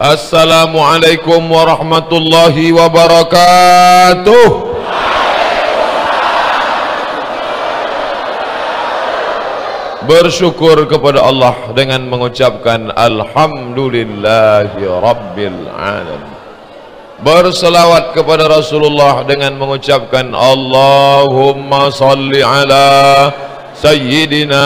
Assalamualaikum warahmatullahi wabarakatuh. Bersyukur kepada Allah dengan mengucapkan Alhamdulillahi Rabbil Alamin. Berselawat kepada Rasulullah dengan mengucapkan Allahumma salli ala Sayyidina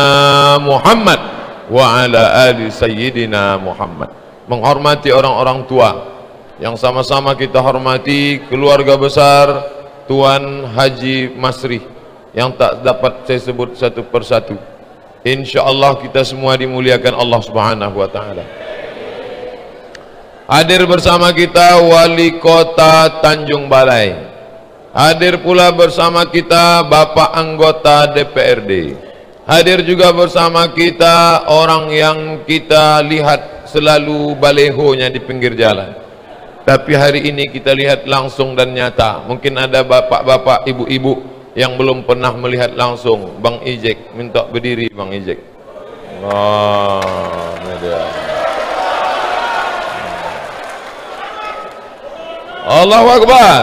Muhammad wa ala ali Sayyidina Muhammad. Menghormati orang-orang tua yang sama-sama kita hormati, keluarga besar Tuan Haji Masri yang tak dapat saya sebut satu persatu. InsyaAllah kita semua dimuliakan Allah Subhanahu wa ta'ala. Hadir bersama kita Wali Kota Tanjung Balai. Hadir pula bersama kita Bapak Anggota DPRD. Hadir juga bersama kita orang yang kita lihat selalu balehonya di pinggir jalan, tapi hari ini kita lihat langsung dan nyata. Mungkin ada bapak-bapak, ibu-ibu yang belum pernah melihat langsung. Bang Ijek, minta berdiri Bang Ijek. Allahu Akbar.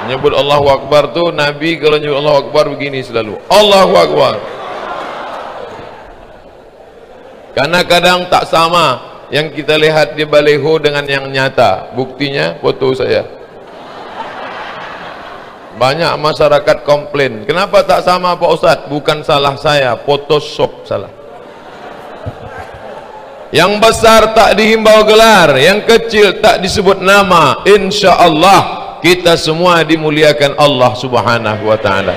Nyebut Allahu Akbar tuh Nabi kalau nyebut Allahu Akbar begini selalu, Allahu Akbar. Karena kadang tak sama yang kita lihat di baleho dengan yang nyata. Buktinya foto saya. Banyak masyarakat komplain, kenapa tak sama Pak Ustadz? Bukan salah saya, Photoshop salah. Yang besar tak dihimbau gelar, yang kecil tak disebut nama. Insya Allah kita semua dimuliakan Allah Subhanahu wa ta'ala.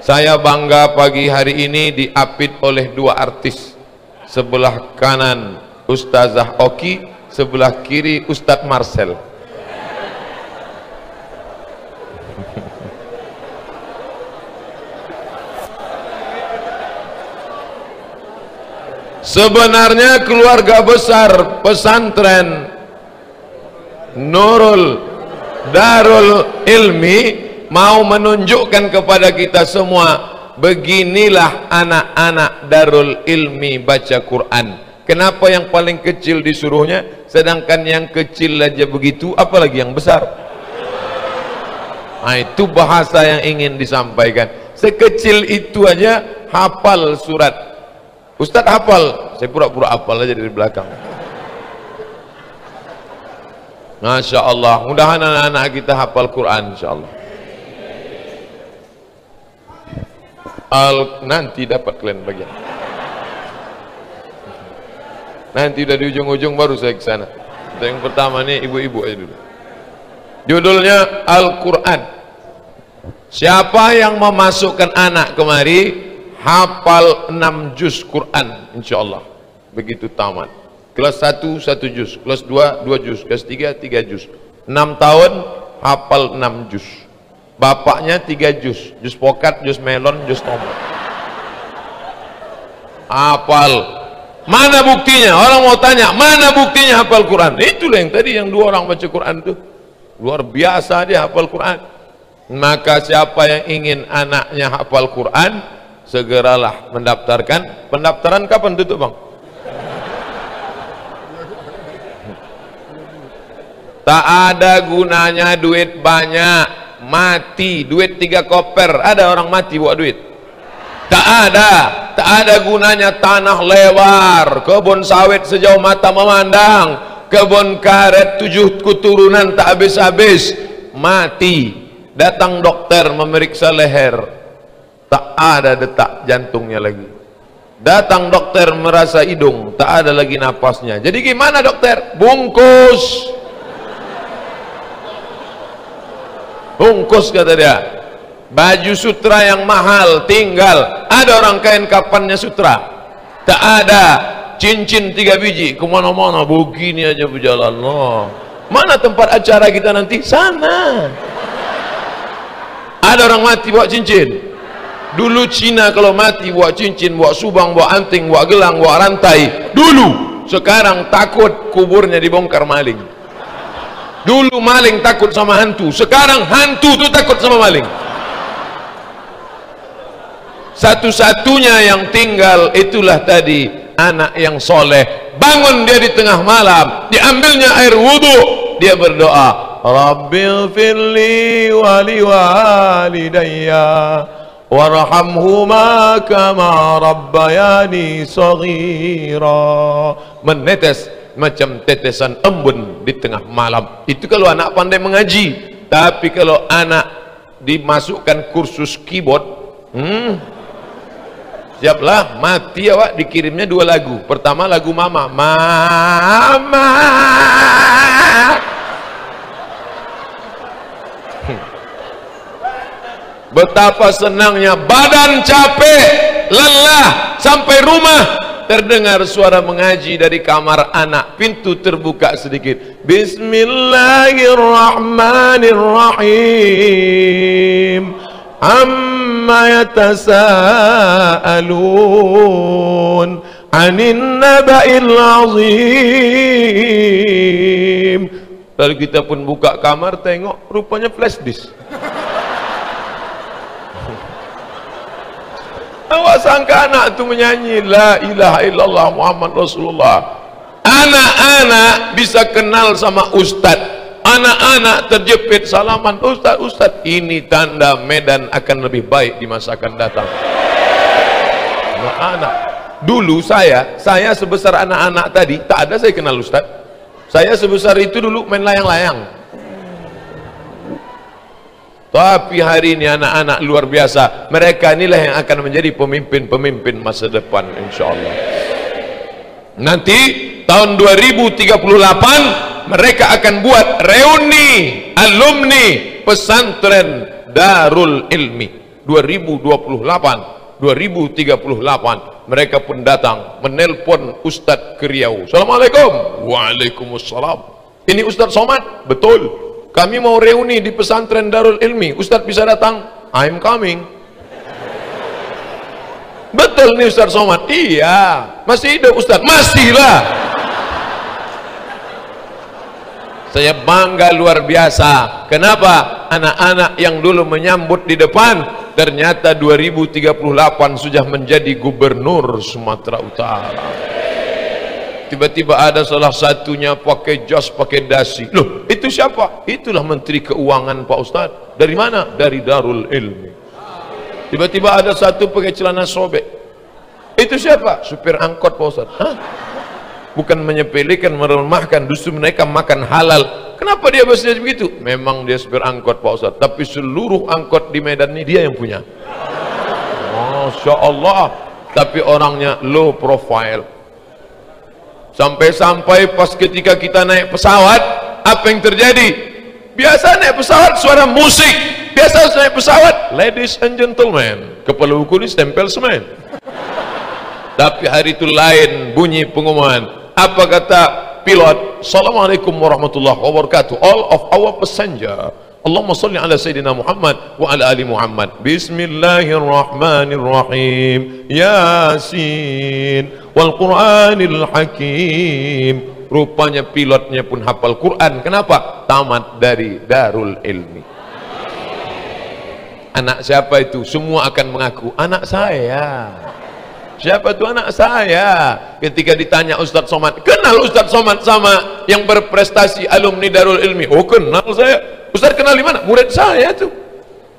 Saya bangga pagi hari ini diapit oleh dua artis. Sebelah kanan Ustazah Oki, sebelah kiri Ustadz Marcel. Sebenarnya keluarga besar pesantren Nurul Darul Ilmi mau menunjukkan kepada kita semua, beginilah anak-anak Darul Ilmi baca Quran. Kenapa yang paling kecil disuruhnya, sedangkan yang kecil aja begitu, apalagi yang besar? Nah, itu bahasa yang ingin disampaikan. Sekecil itu aja hafal surat. Ustadz hafal, saya pura-pura hafal aja dari belakang. Masya Allah, mudahan anak-anak kita hafal Quran insya Allah. Nanti dapat kalian bagian. Nanti udah di ujung-ujung baru saya ke sana. Yang pertama nih ibu-ibu aja dulu. Judulnya Al-Quran. Siapa yang memasukkan anak kemari hafal 6 juz Quran insyaallah. Begitu tamat. Kelas 1 1 juz, kelas 2 2 juz, kelas 3 3 juz. 6 tahun hafal 6 juz. Bapaknya 3 juz, juz pokat, juz melon, juz tomat. Hafal. Mana buktinya? Orang mau tanya, mana buktinya hafal Quran? Itulah yang tadi yang dua orang baca Quran itu. Luar biasa dia hafal Quran. Maka siapa yang ingin anaknya hafal Quran, segeralah mendaftarkan. Pendaftaran kapan tutup, Bang? Tak ada gunanya duit banyak. Mati, duit 3 koper, ada orang mati bawa duit? Tak ada gunanya tanah lebar, kebun sawit sejauh mata memandang, kebun karet 7 keturunan tak habis-habis, mati. Datang dokter memeriksa leher, tak ada detak jantungnya lagi. Datang dokter merasa hidung, tak ada lagi napasnya. Jadi gimana dokter? Bungkus. Bungkus kata dia. Baju sutra yang mahal tinggal. Ada orang kain kapannya sutra? Tak ada. Cincin 3 biji kemana-mana begini aja berjalan. Allah. Mana tempat acara kita nanti? Sana. Ada orang mati bawa cincin. Dulu Cina kalau mati bawa cincin, bawa subang, bawa anting, bawa gelang, bawa rantai. Dulu. Sekarang takut kuburnya dibongkar maling. Dulu maling takut sama hantu, sekarang hantu tuh takut sama maling. Satu-satunya yang tinggal itulah tadi anak yang soleh, bangun dia di tengah malam, diambilnya air wudhu, dia berdoa, Rabbighfirli wa liwalidayya warhamhuma kama rabbayani shaghira. Menetes macam tetesan embun di tengah malam. Itu kalau anak pandai mengaji. Tapi kalau anak dimasukkan kursus keyboard, siaplah, mati awak. Dikirimnya 2 lagu. Pertama lagu mama, mama. Betapa senangnya, badan capek, lelah, sampai rumah terdengar suara mengaji dari kamar anak. Pintu terbuka sedikit, Bismillahirrahmanirrahim, amma yatasaalun anin naba'il azim. Lalu kita pun buka kamar, tengok rupanya flash disk. Awak sangka anak itu menyanyi la ilaha illallah Muhammad Rasulullah. Anak-anak bisa kenal sama ustad, anak-anak terjepit salaman, ustad, ustad. Ini tanda Medan akan lebih baik di masa akan datang. Anak-anak dulu saya sebesar anak-anak tadi, tak ada saya kenal ustad. Saya sebesar itu dulu main layang-layang. Tapi hari ini anak-anak luar biasa. Mereka inilah yang akan menjadi pemimpin-pemimpin masa depan, insyaallah. Nanti tahun 2038 mereka akan buat reuni alumni pesantren Darul Ilmi 2028, 2038. Mereka pun datang menelpon Ustadz ke Riau. Assalamualaikum. Waalaikumsalam. Ini Ustadz Somad? Betul. Kami mau reuni di pesantren Darul Ilmi. Ustadz bisa datang? I'm coming. Betul nih Ustadz Somad? Iya. Masih hidup Ustadz? Masihlah. Saya bangga luar biasa. Kenapa? Anak-anak yang dulu menyambut di depan, ternyata 2038 sudah menjadi gubernur Sumatera Utara. Tiba-tiba ada salah satunya pakai jas, pakai dasi. Loh, itu siapa? Itulah Menteri Keuangan Pak Ustadz. Dari mana? Dari Darul Ilmi. Tiba-tiba ada satu pakai celana sobek. Itu siapa? Supir angkot Pak Ustadz. Hah? Bukan menyepelekan, meremahkan, justru mereka makan halal. Kenapa dia bahasanya begitu? Memang dia supir angkot Pak Ustadz, tapi seluruh angkot di Medan ini dia yang punya. Masya Allah. Tapi orangnya low profile. Sampai-sampai pas ketika kita naik pesawat, apa yang terjadi? Biasa naik pesawat suara musik. Biasa naik pesawat, ladies and gentlemen, kepala buku ini stempel semen. Tapi hari itu lain bunyi pengumuman. Apa kata pilot? Assalamualaikum warahmatullahi wabarakatuh. All of our passenger, Allahumma salli ala Sayyidina Muhammad wa ala ali Muhammad. Bismillahirrahmanirrahim. Yasin wal Qur'anil Hakim. Rupanya pilotnya pun hafal Quran. Kenapa? Tamat dari Darul Ilmi. Anak siapa itu? Semua akan mengaku anak saya. Siapa itu anak saya? Ketika ditanya Ustadz Somad, kenal Ustadz Somad sama yang berprestasi alumni Darul Ilmi? Oh, kenal saya. Ustadz kenal di mana? Murid saya tuh.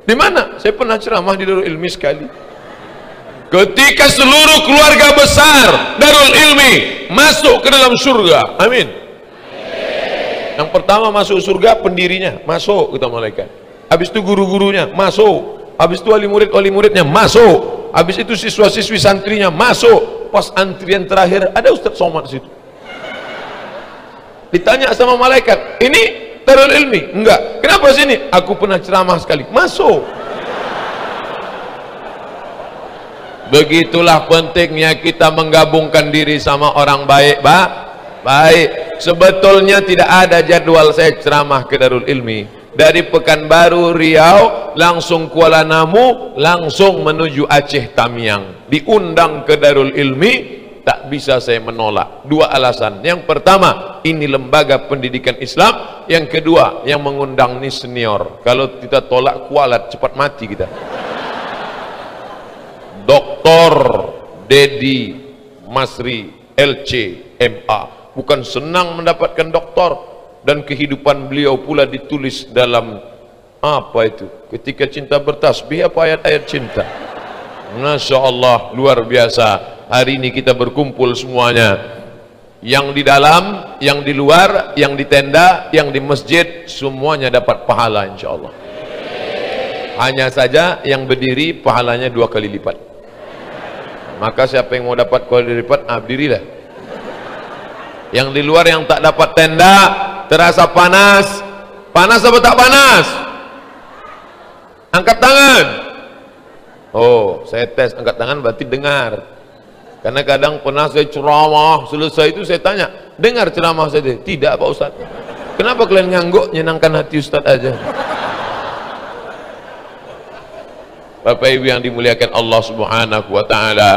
Di mana? Saya pernah ceramah di Darul Ilmi sekali. Ketika seluruh keluarga besar Darul Ilmi masuk ke dalam surga, amin. Yang pertama masuk surga pendirinya, masuk kata malaikat. Habis itu guru-gurunya masuk. Habis itu wali muridnya masuk. Habis itu siswa-siswi santrinya masuk. Pas antrian terakhir ada Ustadz Somad situ. Ditanya sama malaikat, ini Darul Ilmi? Enggak. Kenapa sini? Aku pernah ceramah sekali. Masuk. Begitulah pentingnya kita menggabungkan diri sama orang baik, Pak. Baik. Sebetulnya tidak ada jadwal saya ceramah ke Darul Ilmi. Dari Pekanbaru, Riau, langsung Kuala Namu, langsung menuju Aceh Tamiang. Diundang ke Darul Ilmi, tak bisa saya menolak. 2 alasan. Yang pertama, ini lembaga pendidikan Islam. Yang kedua, yang mengundang ini senior. Kalau kita tolak kualat, cepat mati kita. Dr. Dedi Masri, LC, MA. Bukan senang mendapatkan doktor, dan kehidupan beliau pula ditulis dalam apa itu? Ketika cinta bertasbih, apa ayat-ayat cinta? Masya Allah, luar biasa. Hari ini kita berkumpul semuanya, yang di dalam, yang di luar, yang di tenda, yang di masjid, semuanya dapat pahala insya Allah. Hanya saja yang berdiri pahalanya 2 kali lipat. Maka siapa yang mau dapat kali lipat, berdirilah. Yang di luar yang tak dapat tenda, terasa panas. Panas apa tak panas? Angkat tangan. Oh, saya tes angkat tangan berarti dengar. Karena kadang pernah saya ceramah, selesai itu saya tanya, dengar ceramah saya? Tidak Pak Ustaz. Kenapa kalian ngangguk? Nyenangkan hati Ustaz aja. Bapak Ibu yang dimuliakan Allah Subhanahu wa taala,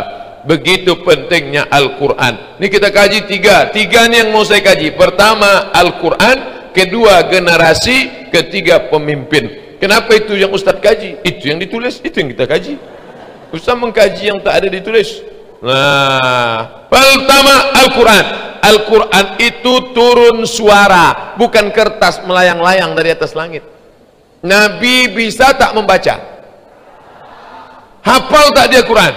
begitu pentingnya Al-Qur'an. Ini kita kaji tiga nih yang mau saya kaji. Pertama Al-Qur'an, kedua generasi, ketiga pemimpin. Kenapa itu yang Ustaz kaji? Itu yang ditulis, itu yang kita kaji. Ustaz mengkaji yang tak ada ditulis. Nah, pertama Al-Qur'an. Al-Qur'an itu turun suara, bukan kertas melayang-layang dari atas langit. Nabi bisa tak membaca? Hafal tak dia Quran?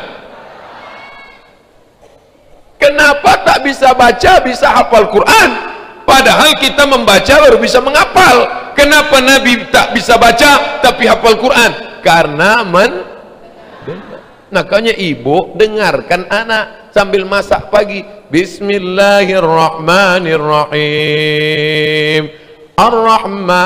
Kenapa tak bisa baca, bisa hafal Quran? Padahal kita membaca baru bisa menghafal. Kenapa Nabi tak bisa baca tapi hafal Quran? Karena makanya ibu dengarkan anak sambil masak pagi. Bismillahirrahmanirrahim. Ar-Rahman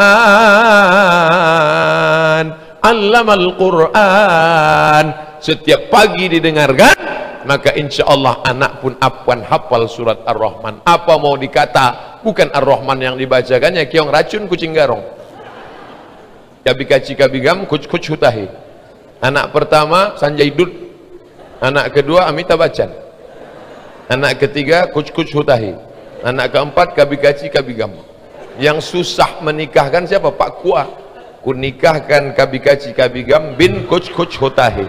'allamal Qur'an. Setiap pagi didengarkan, maka insya Allah anak pun akan hafal surat Ar-Rahman. Apa mau dikata? Bukan Ar-Rahman yang dibacakannya kiong racun kucing garong, kabi kaci kabi gam kuc hutahi. Anak pertama Sanjay Dutt, anak kedua Amitabh Bachchan, anak ketiga kuc hutahi, anak keempat kabi kaci kabi gam. Yang susah menikahkan siapa? Pak Kua. Ku nikahkan kabi kaci kabi gam bin kuc hutahi.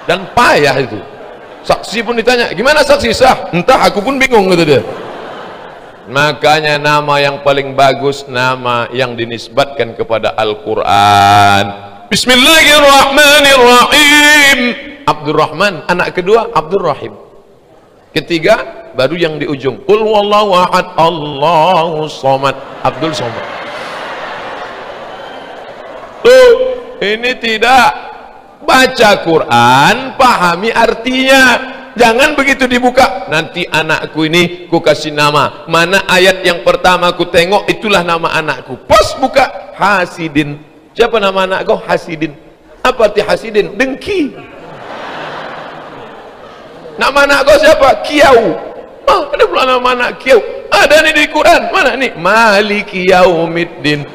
Dan payah itu. Saksi pun ditanya, gimana saksi sah? Entah, aku pun bingung kata dia. Makanya nama yang paling bagus, nama yang dinisbatkan kepada Al-Quran. Bismillahirrahmanirrahim. Abdurrahman, anak kedua Abdurrahim, ketiga baru yang di ujung, Qul huwallahu ahad Allahu somad, Abdul Somad. Tuh, ini tidak baca Quran, pahami artinya. Jangan begitu dibuka, nanti anakku ini ku kasih nama, mana ayat yang pertama ku tengok, itulah nama anakku. Pas buka, Hasidin. Siapa nama anakku? Hasidin. Apa arti Hasidin? Dengki. Nama anakku siapa? Kiau. Oh, ada pula nama anak Kiau. Ada nih di Quran. Mana nih? Maliki Yaumiddin.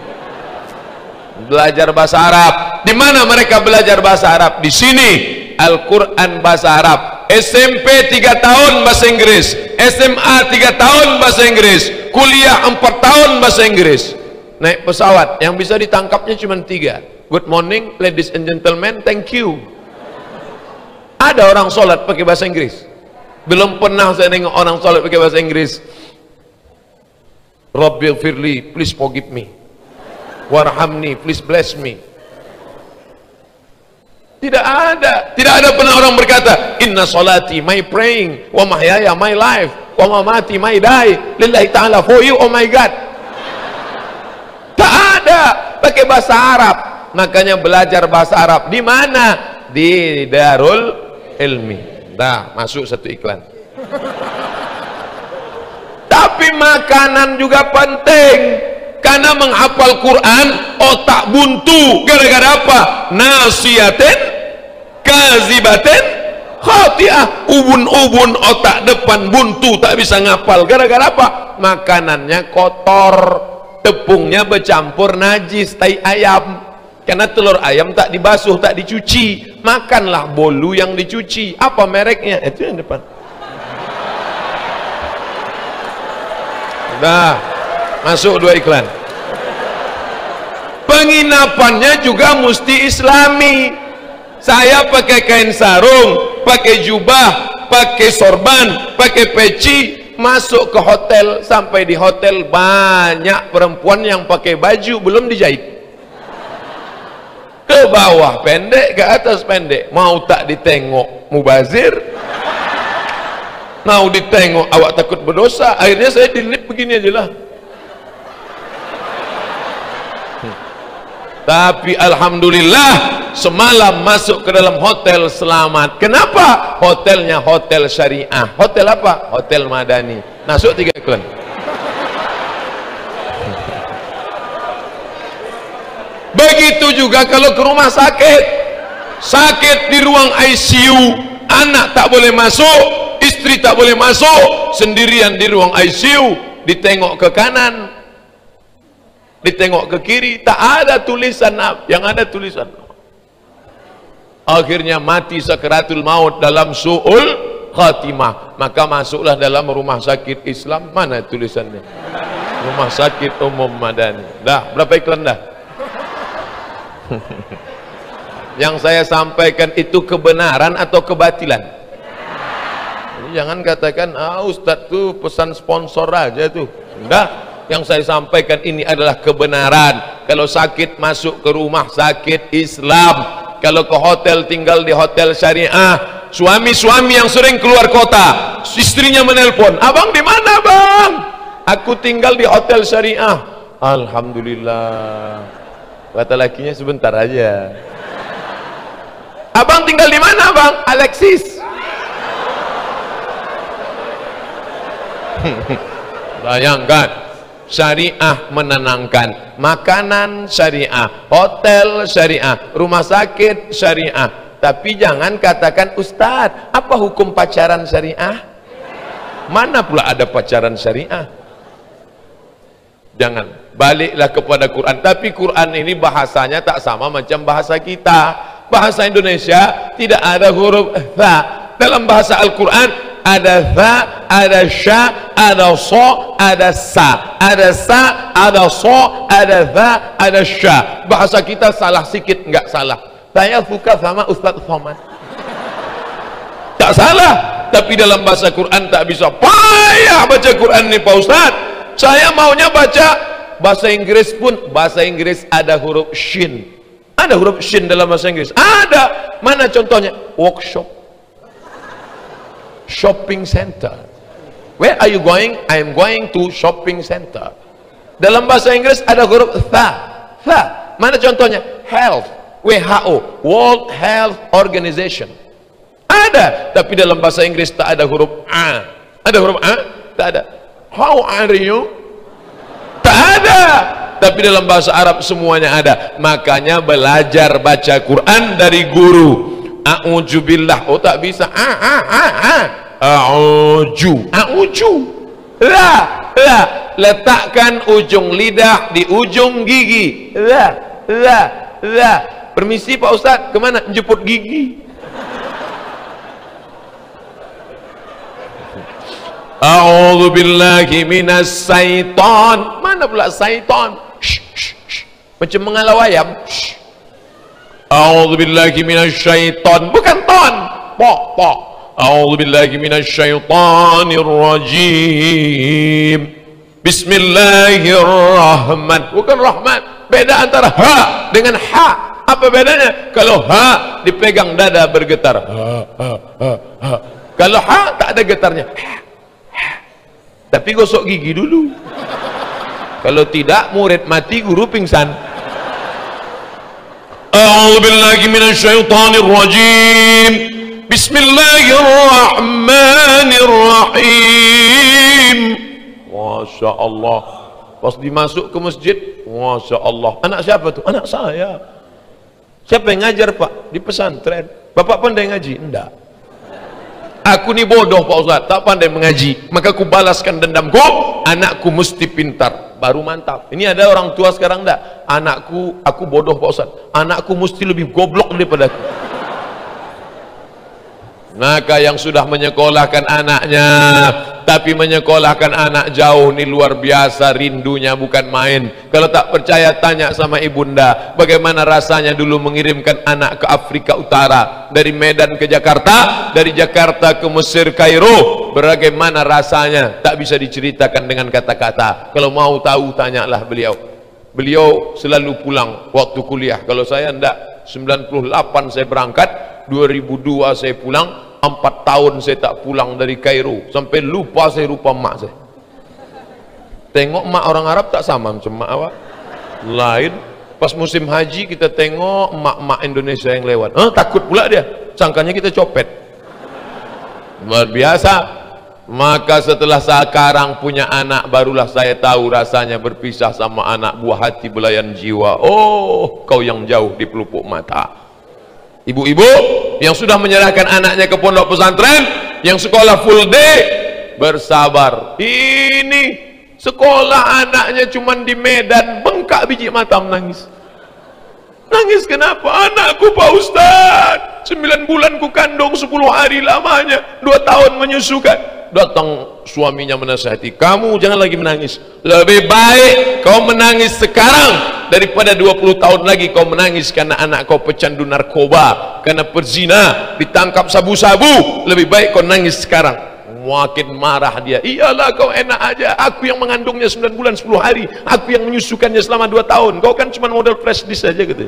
Belajar bahasa Arab. Di mana mereka belajar bahasa Arab? Di sini. Al-Quran bahasa Arab. SMP 3 tahun bahasa Inggris, SMA 3 tahun bahasa Inggris, kuliah 4 tahun bahasa Inggris. Naik pesawat yang bisa ditangkapnya cuma 3. Good morning ladies and gentlemen, thank you. Ada orang sholat pakai bahasa Inggris? Belum pernah saya nengok orang sholat pakai bahasa Inggris. Rabbighfirli, please forgive me. Warhamni, please bless me. Tidak ada pernah orang berkata, inna salati, my praying, wa mahyaya, my life, wa mamati, my die, lillahi ta'ala, for you, oh my God. Tak ada, pakai bahasa Arab. Makanya belajar bahasa Arab di mana? Di Darul Ilmi. Nah, masuk satu iklan. Tapi makanan juga penting. Karena menghafal Quran otak buntu. Gara-gara apa? Nasiyatin kazibatin khati'ah. Ubun-ubun otak depan buntu, tak bisa ngapal. Gara-gara apa? Makanannya kotor, tepungnya bercampur najis, tai ayam. Karena telur ayam tak dibasuh, tak dicuci. Makanlah bolu yang dicuci. Apa mereknya? Itu yang depan. Udah, masuk 2 iklan. Penginapannya juga mesti islami. Saya pakai kain sarung, pakai jubah, pakai sorban, pakai peci, masuk ke hotel. Sampai di hotel banyak perempuan yang pakai baju belum dijahit, ke bawah pendek, ke atas pendek. Mau tak ditengok mubazir, mau ditengok awak takut berdosa. Akhirnya saya delete begini aja lah. Tapi alhamdulillah semalam masuk ke dalam hotel selamat. Kenapa? Hotelnya hotel syariah. Hotel apa? Hotel Madani. Masuk 3 iklan. Begitu juga kalau ke rumah sakit. Sakit di ruang ICU, anak tak boleh masuk, istri tak boleh masuk, sendirian di ruang ICU. Ditengok ke kanan, ditengok ke kiri, tak ada tulisan, yang ada tulisan. Akhirnya mati sakaratul maut dalam su'ul khatimah. Maka masuklah dalam rumah sakit Islam. Mana tulisannya? Rumah sakit umum Madani. Dah, berapa iklan dah? Yang saya sampaikan itu kebenaran atau kebatilan? Jadi jangan katakan, Ustadz tuh pesan sponsor aja tuh. Enggak. Yang saya sampaikan ini adalah kebenaran. Kalau sakit masuk ke rumah sakit Islam, kalau ke hotel tinggal di hotel syariah. Suami-suami yang sering keluar kota, istrinya menelpon, abang di mana bang? Aku tinggal di hotel syariah. Alhamdulillah. Kata lakinya, sebentar aja. Abang tinggal di mana bang? Alexis. Bayangkan, syariah menenangkan, makanan syariah, hotel syariah, rumah sakit syariah. Tapi jangan katakan, Ustadz, apa hukum pacaran syariah? Mana pula ada pacaran syariah? Jangan, baliklah kepada Quran. Tapi Quran ini bahasanya tak sama macam bahasa kita. Bahasa Indonesia tidak ada huruf tha. Dalam bahasa Al-Quran ada tha, ada sya, ada so, ada sa, ada sa, ada so, ada tha, ada sya. Bahasa kita salah sikit, enggak salah. Saya suka sama Ustadz Somad, tak salah. Tapi dalam bahasa Quran tak bisa. Payah baca Quran ini Pak Ustadz. Saya maunya baca bahasa Inggris pun. Bahasa Inggris ada huruf shin. Ada huruf shin dalam bahasa Inggris? Ada. Mana contohnya? Workshop, shopping center. Where are you going? I am going to shopping center. Dalam bahasa Inggris ada huruf tha. Tha. Mana contohnya? Health, WHO, World Health Organization. Ada. Tapi dalam bahasa Inggris tak ada huruf a. Ada huruf a? Tak ada. How are you? Tak ada. Tapi dalam bahasa Arab semuanya ada. Makanya belajar baca Quran dari guru. A'udzubillah. Oh tak bisa. A'udzu. La. Letakkan ujung lidah di ujung gigi. La. Permisi Pak Ustadz, kemana? Jemput gigi. A'udzubillahi minas syaitan. Mana pula syaitan? Macam mengalau ayam. A'udzubillahi minas syaitan. Bukan ton. Po. A'udzubillahi minas syaitanir rajim. Bismillahirrahmanirrahim. Bukan rahman. Beda antara ha dengan ha. Apa bedanya? Kalau ha dipegang dada bergetar. Ha. Kalau ha tak ada getarnya. Tapi gosok gigi dulu. Kalau tidak murid mati, guru pingsan. A'udzubillahi minasyaitonir rajim. Bismillahirrahmanirrahim. Masya Allah. Pas dimasuk ke masjid, Masya Allah. Anak siapa tuh? Anak saya. Siapa yang ngajar Pak? Di pesantren. Bapak pandai ngaji? Enggak. Aku ni bodoh Pak Ustaz, tak pandai mengaji. Maka aku balaskan dendamku. Anakku mesti pintar. Baru mantap. Ini ada orang tua sekarang enggak? Anakku, aku bodoh Pak Ustaz. Anakku mesti lebih goblok daripada aku. Maka yang sudah menyekolahkan anaknya, tapi menyekolahkan anak jauh ni luar biasa, rindunya bukan main. Kalau tak percaya tanya sama ibunda, bagaimana rasanya dulu mengirimkan anak ke Afrika Utara, dari Medan ke Jakarta, dari Jakarta ke Mesir Kairo. Bagaimana rasanya, tak bisa diceritakan dengan kata-kata. Kalau mau tahu tanyalah beliau. Beliau selalu pulang waktu kuliah. Kalau saya enggak, 98 saya berangkat, 2002 saya pulang. 4 tahun saya tak pulang dari Kairo, sampai lupa saya rupa mak saya. Tengok mak orang Arab tak sama macam mak awak, lain. Pas musim haji kita tengok mak-mak Indonesia yang lewat, takut pula dia, sangkanya kita copet. Luar biasa. Maka setelah sekarang punya anak, barulah saya tahu rasanya berpisah sama anak buah hati belayan jiwa. Oh, kau yang jauh di pelupuk mata. Ibu-ibu yang sudah menyerahkan anaknya ke pondok pesantren, yang sekolah full day, bersabar. Ini sekolah anaknya cuman di Medan, bengkak biji mata menangis. Nangis kenapa? Anakku Pak Ustaz, 9 bulan ku kandung, 10 hari lamanya, 2 tahun menyusukan. Datang suaminya menasihati, kamu jangan lagi menangis, lebih baik kau menangis sekarang daripada 20 tahun lagi kau menangis karena anak kau pecandu narkoba, karena perzina, ditangkap sabu-sabu. Lebih baik kau nangis sekarang. Makin marah dia, iyalah kau enak aja, aku yang mengandungnya 9 bulan 10 hari, aku yang menyusukannya selama 2 tahun, kau kan cuma model fresh dish aja gitu.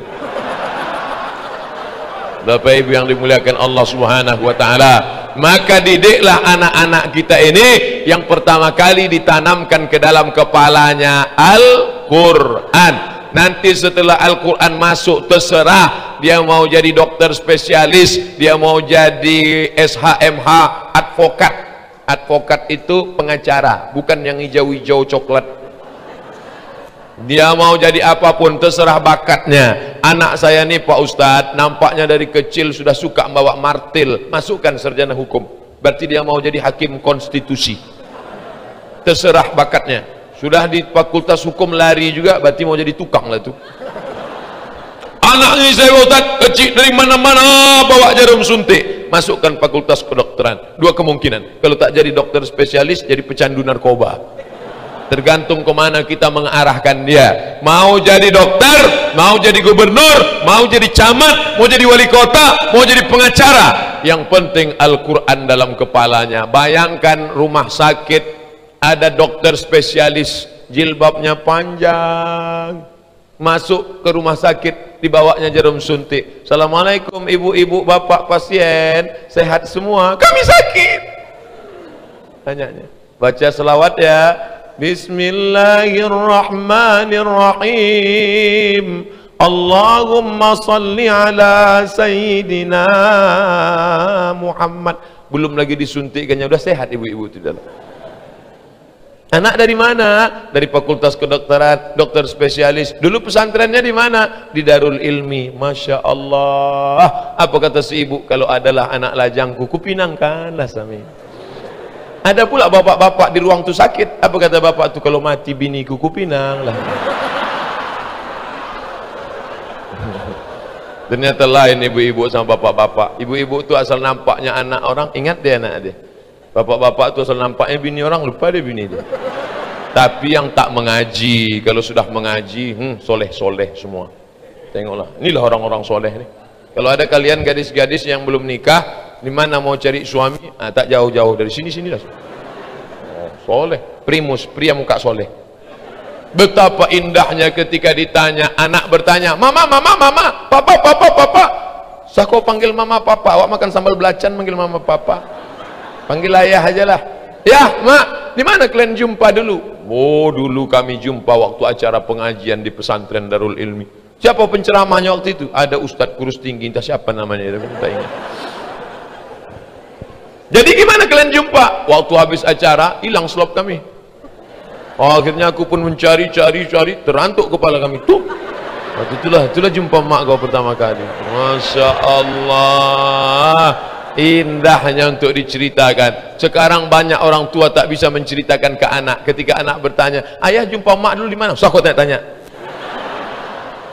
Bapak Ibu yang dimuliakan Allah Subhanahu wa taala, maka didiklah anak-anak kita ini yang pertama kali ditanamkan ke dalam kepalanya Al-Qur'an. Nanti setelah Al-Quran masuk, terserah dia mau jadi dokter spesialis, dia mau jadi SHMH, advokat. Advokat itu pengacara, bukan yang hijau-hijau coklat. Dia mau jadi apapun, terserah bakatnya. Anak saya nih Pak Ustadz, nampaknya dari kecil sudah suka membawa martil, masukkan sarjana hukum. Berarti dia mau jadi hakim konstitusi. Terserah bakatnya. Sudah di fakultas hukum lari juga, berarti mau jadi tukang lah tuh. Anaknya saya Ustaz, kecil dari mana-mana bawa jarum suntik, masukkan fakultas kedokteran. 2 kemungkinan, kalau tak jadi dokter spesialis, jadi pecandu narkoba. Tergantung kemana kita mengarahkan dia. Mau jadi dokter, mau jadi gubernur, mau jadi camat, mau jadi wali kota, mau jadi pengacara, yang penting Al-Quran dalam kepalanya. Bayangkan rumah sakit, ada dokter spesialis, jilbabnya panjang, masuk ke rumah sakit, dibawanya jarum suntik. Assalamualaikum ibu-ibu, bapak pasien, sehat semua? Kami sakit. Tanyanya, baca selawat ya. Bismillahirrahmanirrahim. Allahumma salli ala Sayyidina Muhammad. Belum lagi disuntikkannya, udah sehat ibu-ibu itu dalam. Anak dari mana? Dari fakultas kedokteran, dokter spesialis. Dulu pesantrennya di mana? Di Darul Ilmi. Masya Allah. Apa kata si ibu? Kalau adalah anak lajangku, kupinangkanlah sami. Ada pula bapak-bapak di ruang tu sakit. Apa kata bapak tu? Kalau mati biniku, kupinang lah. Ternyata lain ibu-ibu sama bapak-bapak. Ibu-ibu tu asal nampaknya anak orang, ingat dia anak dia. Bapak-bapak tu asal nampaknya bini orang, lupa dia bini dia. Tapi yang tak mengaji, kalau sudah mengaji, soleh-soleh semua. Tengoklah, inilah orang-orang soleh ni. Kalau ada kalian gadis-gadis yang belum nikah, di mana mau cari suami, tak jauh-jauh dari sini-sinilah. Soleh, primus, pria muka soleh. Betapa indahnya ketika ditanya, anak bertanya, mama, papa. Sah kau panggil mama papa, awak makan sambal belacan manggil mama papa. Panggil ayah ajalah. Ya, mak, di mana kalian jumpa dulu? Oh, dulu kami jumpa waktu acara pengajian di pesantren Darul Ilmi. Siapa penceramahnya waktu itu? Ada Ustadz kurus tinggi, entah siapa namanya, tak ingat. Jadi gimana kalian jumpa? Waktu habis acara, hilang slop kami. Akhirnya aku pun mencari, terantuk kepala kami. Tuh, waktu itulah jumpa mak kau pertama kali. Masya Allah, indahnya untuk diceritakan. Sekarang banyak orang tua tak bisa menceritakan ke anak. Ketika anak bertanya, ayah jumpa mak dulu di mana? Usah kau tanya.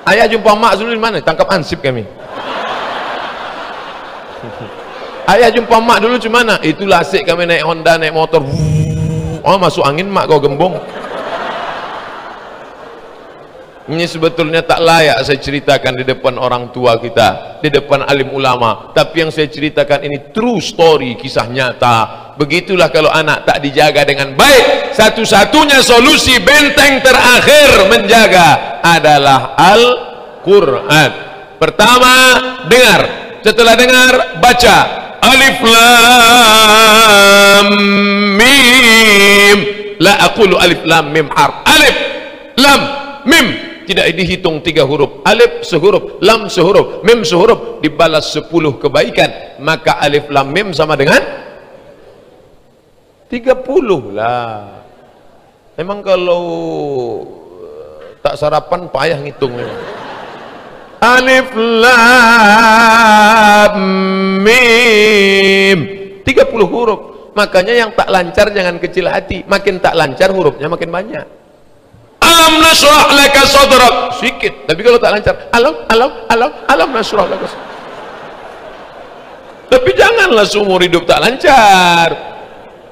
Ayah jumpa mak dulu di mana? Tangkap ansip kami. Ayah jumpa mak dulu di mana? Itulah asik kami naik Honda, naik motor. Oh, masuk angin mak kau gembong. Ini sebetulnya tak layak saya ceritakan di depan orang tua kita, di depan alim ulama. Tapi yang saya ceritakan ini true story, kisah nyata. Begitulah kalau anak tak dijaga dengan baik, satu-satunya solusi benteng terakhir menjaga adalah Al-Quran. Pertama, dengar. Setelah dengar, baca. Alif lam mim. La aqulu alif lam mim harf. Alif lam mim. Tidak dihitung 3 huruf. Alif sehuruf, lam sehuruf, mim sehuruf, dibalas 10 kebaikan. Maka alif lam mim sama dengan 30 lah. Memang kalau tak sarapan payah ngitung. Alif lam mim 30 huruf. Makanya yang tak lancar jangan kecil hati. Makin tak lancar hurufnya makin banyak. Alam nasrah laka sadrak, sikit. Tapi kalau tak lancar, alam nasrah laka sadrak. Tapi janganlah seumur hidup tak lancar.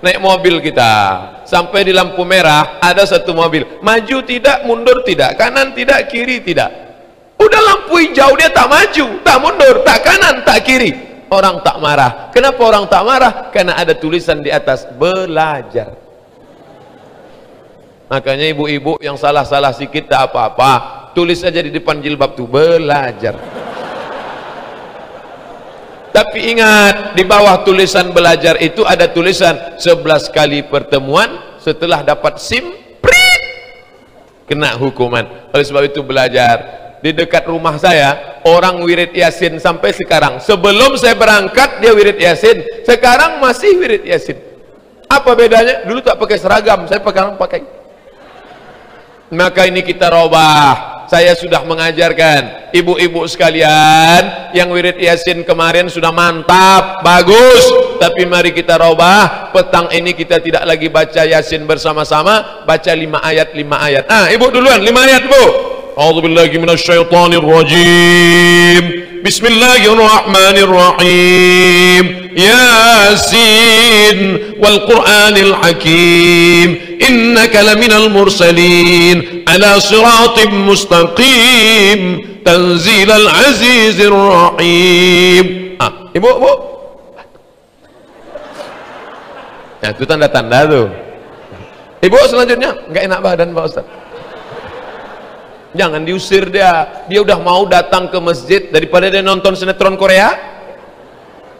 Naik mobil kita sampai di lampu merah, ada satu mobil maju tidak, mundur tidak, kanan tidak, kiri tidak. Udah lampu hijau dia tak maju, tak mundur, tak kanan, tak kiri. Orang tak marah. Kenapa orang tak marah? Karena ada tulisan di atas, belajar. Makanya ibu-ibu yang salah-salah sikit tak apa-apa, tulis saja di depan jilbab tuh, belajar. Tapi ingat, di bawah tulisan belajar itu ada tulisan 11 kali pertemuan setelah dapat SIM, prit, kena hukuman. Oleh sebab itu belajar. Di dekat rumah saya, orang wirid Yasin sampai sekarang. Sebelum saya berangkat dia wirid Yasin, sekarang masih wirid Yasin. Apa bedanya? Dulu tak pakai seragam, saya sekarang pakai. Maka ini kita robah. Saya sudah mengajarkan ibu-ibu sekalian yang wirid Yasin kemarin sudah mantap, bagus. Tapi mari kita robah. Petang ini kita tidak lagi baca Yasin bersama-sama, baca 5 ayat 5 ayat. Ibu duluan 5 ayat, Bu. A'udzubillahi minasyaitonir rajim. Bismillahirrahmanirrahim. Yasin wal Qur'anil Hakim. Innaka laminal mursalin ala siratim mustaqim tanzilal azizir rahim. Ibu, Bu. Nah, itu tanda-tanda tuh. Ibu selanjutnya nggak enak badan Pak Ustaz. Jangan diusir dia. Dia udah mau datang ke masjid daripada dia nonton sinetron Korea.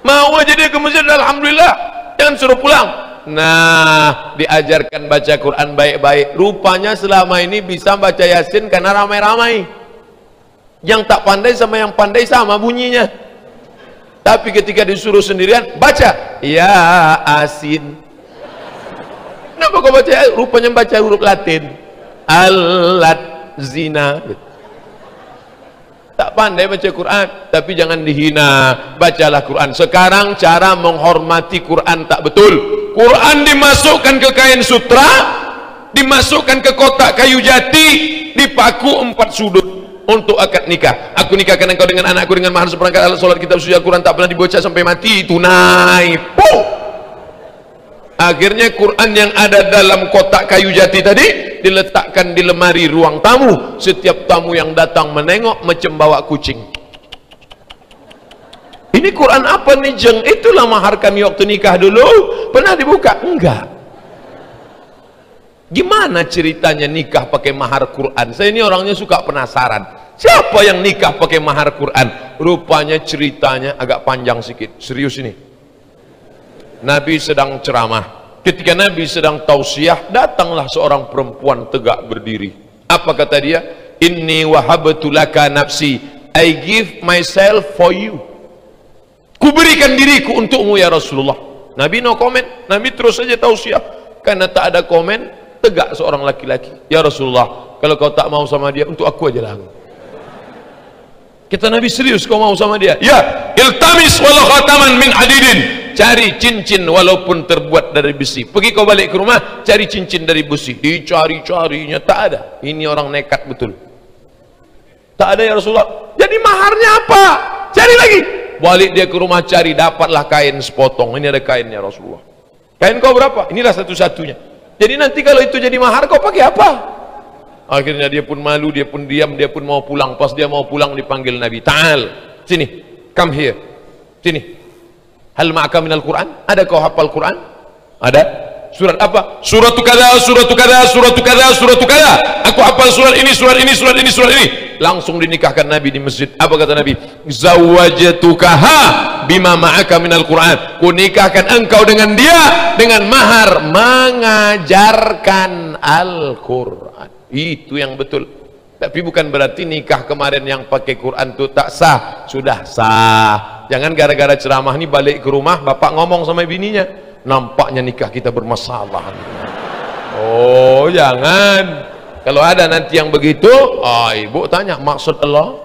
Mau aja dia ke masjid, alhamdulillah. Jangan suruh pulang. Nah, diajarkan baca Quran baik-baik. Rupanya selama ini bisa baca Yasin karena ramai-ramai. Yang tak pandai sama yang pandai sama bunyinya. Tapi ketika disuruh sendirian, baca Yasin. Kenapa kau baca? Rupanya baca huruf Latin. Alat zina. Tak pandai baca Quran, tapi jangan dihina. Bacalah Quran. Sekarang cara menghormati Quran tak betul. Quran dimasukkan ke kain sutra, dimasukkan ke kotak kayu jati, dipaku 4 sudut untuk akad nikah. Aku nikahkan engkau dengan anakku dengan mahar seperangkat alat solat kitab suci Al-Quran tak pernah dibaca sampai mati, tunai. Akhirnya Quran yang ada dalam kotak kayu jati tadi diletakkan di lemari ruang tamu. Setiap tamu yang datang menengok macam bawa kucing. Ini Quran apa nih jeng? Itulah mahar kami waktu nikah dulu. Pernah dibuka? Enggak. Gimana ceritanya nikah pakai mahar Quran? Saya ini orangnya suka penasaran. Siapa yang nikah pakai mahar Quran? Rupanya ceritanya agak panjang sedikit. Serius ini. Nabi sedang ceramah. Ketika Nabi sedang tausiah, datanglah seorang perempuan tegak berdiri. Apa kata dia? Inni wahabtu laka nafsi, I give myself for you. Kuberikan diriku untukmu ya Rasulullah. Nabi no comment. Nabi terus saja tausiah. Karena tak ada komen, tegak seorang laki-laki. Ya Rasulullah, kalau kau tak mau sama dia, untuk aku aja lah. Kata Nabi, serius kau mau sama dia? Ya, iltamis walau khataman min hadidin. Cari cincin walaupun terbuat dari besi. Pergi kau balik ke rumah, cari cincin dari besi. Dicari-carinya tak ada. Ini orang nekat betul. Tak ada ya Rasulullah. Jadi maharnya apa? Cari lagi. Balik dia ke rumah cari, dapatlah kain sepotong. Ini ada kainnya Rasulullah. Kain kau berapa? Inilah satu-satunya. Jadi nanti kalau itu jadi mahar kau pakai apa? Akhirnya dia pun malu, dia pun diam, dia pun mau pulang. Pas dia mau pulang dipanggil Nabi, "Ta'al, sini, come here, sini. Hal ma'aka minal Quran? Ada kau hafal Quran?" "Ada." "Surat apa?" "Surat kada, surat kada, surat kada, surat kada. Aku hafal surat ini, surat ini, surat ini, surat ini." Langsung dinikahkan Nabi di masjid. Apa kata Nabi? "Zawwajtukaha bima ma'aka minal Quran." Ku nikahkan engkau dengan dia dengan mahar mengajarkan Al-Quran. Itu yang betul. Tapi bukan berarti nikah kemarin yang pakai Quran itu tak sah. Sudah sah. Jangan gara-gara ceramah ini balik ke rumah bapak ngomong sama bininya, "Nampaknya nikah kita bermasalah." Oh, jangan. Kalau ada nanti yang begitu, ibu tanya, maksud Allah?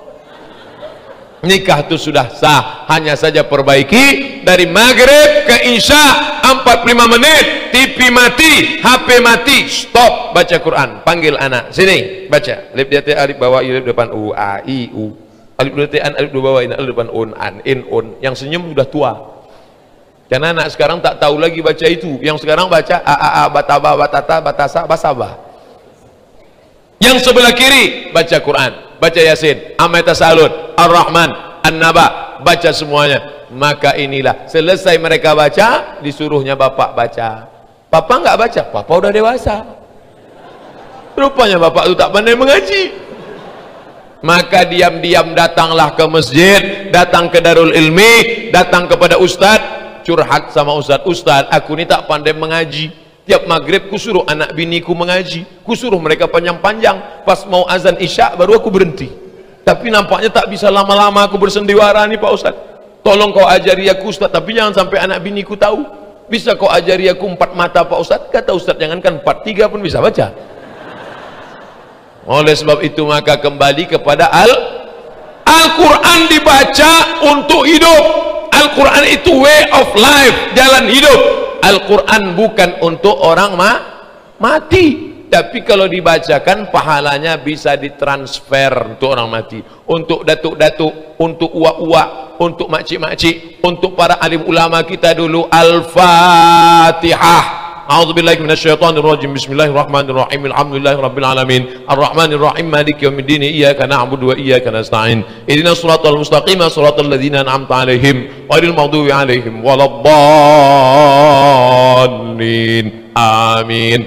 Nikah itu sudah sah, hanya saja perbaiki dari maghrib ke isya 45 menit, TV mati, HP mati, stop baca Quran, panggil anak, sini baca, alif di atas alif bawah alif depan u a i u, alif di atas alif bawah ini alif depan un an in un. Yang senyum sudah tua, karena anak sekarang tak tahu lagi baca itu. Yang sekarang baca a bataba batata batasa basaba. Yang sebelah kiri baca Quran, baca Yasin, Amma Tasalun, Ar-Rahman, An-Naba, baca semuanya. Maka inilah selesai mereka baca, disuruhnya bapak baca. Papa nggak baca, papa udah dewasa. Rupanya bapak itu tak pandai mengaji. Maka diam-diam datanglah ke masjid, datang ke Darul Ilmi, datang kepada ustadz, curhat sama ustadz, "Ustadz, aku ini tak pandai mengaji. Tiap maghrib ku suruh anak biniku mengaji, ku suruh mereka panjang-panjang, pas mau azan isya baru aku berhenti. Tapi nampaknya tak bisa lama-lama aku bersendiwara nih Pak Ustaz. Tolong kau ajari aku Ustaz, tapi jangan sampai anak biniku tahu. Bisa kau ajari aku 4 mata Pak Ustaz?" Kata Ustaz, "Jangankan 4, 3 pun bisa baca." Oleh sebab itu maka kembali kepada Al-Quran dibaca untuk hidup. Al-Quran itu way of life, jalan hidup. Al-Quran bukan untuk orang mati, tapi kalau dibacakan pahalanya bisa ditransfer untuk orang mati, untuk datuk-datuk, untuk uak-uak, untuk makcik-makcik, untuk para alim ulama kita dulu. Al-Fatihah. A'udzubillahi minasyaitonirrajim. Bismillahirrahmanirrahim. Alhamdulillahirabbil alamin. Arrahmanirrahim. Maliki yaumiddin. Iyyaka na'budu wa iyyaka nasta'in. Ihdinas siratal mustaqim, siratal ladzina an'amta 'alaihim ghairil maghdubi 'alaihim waladdallin. Amin.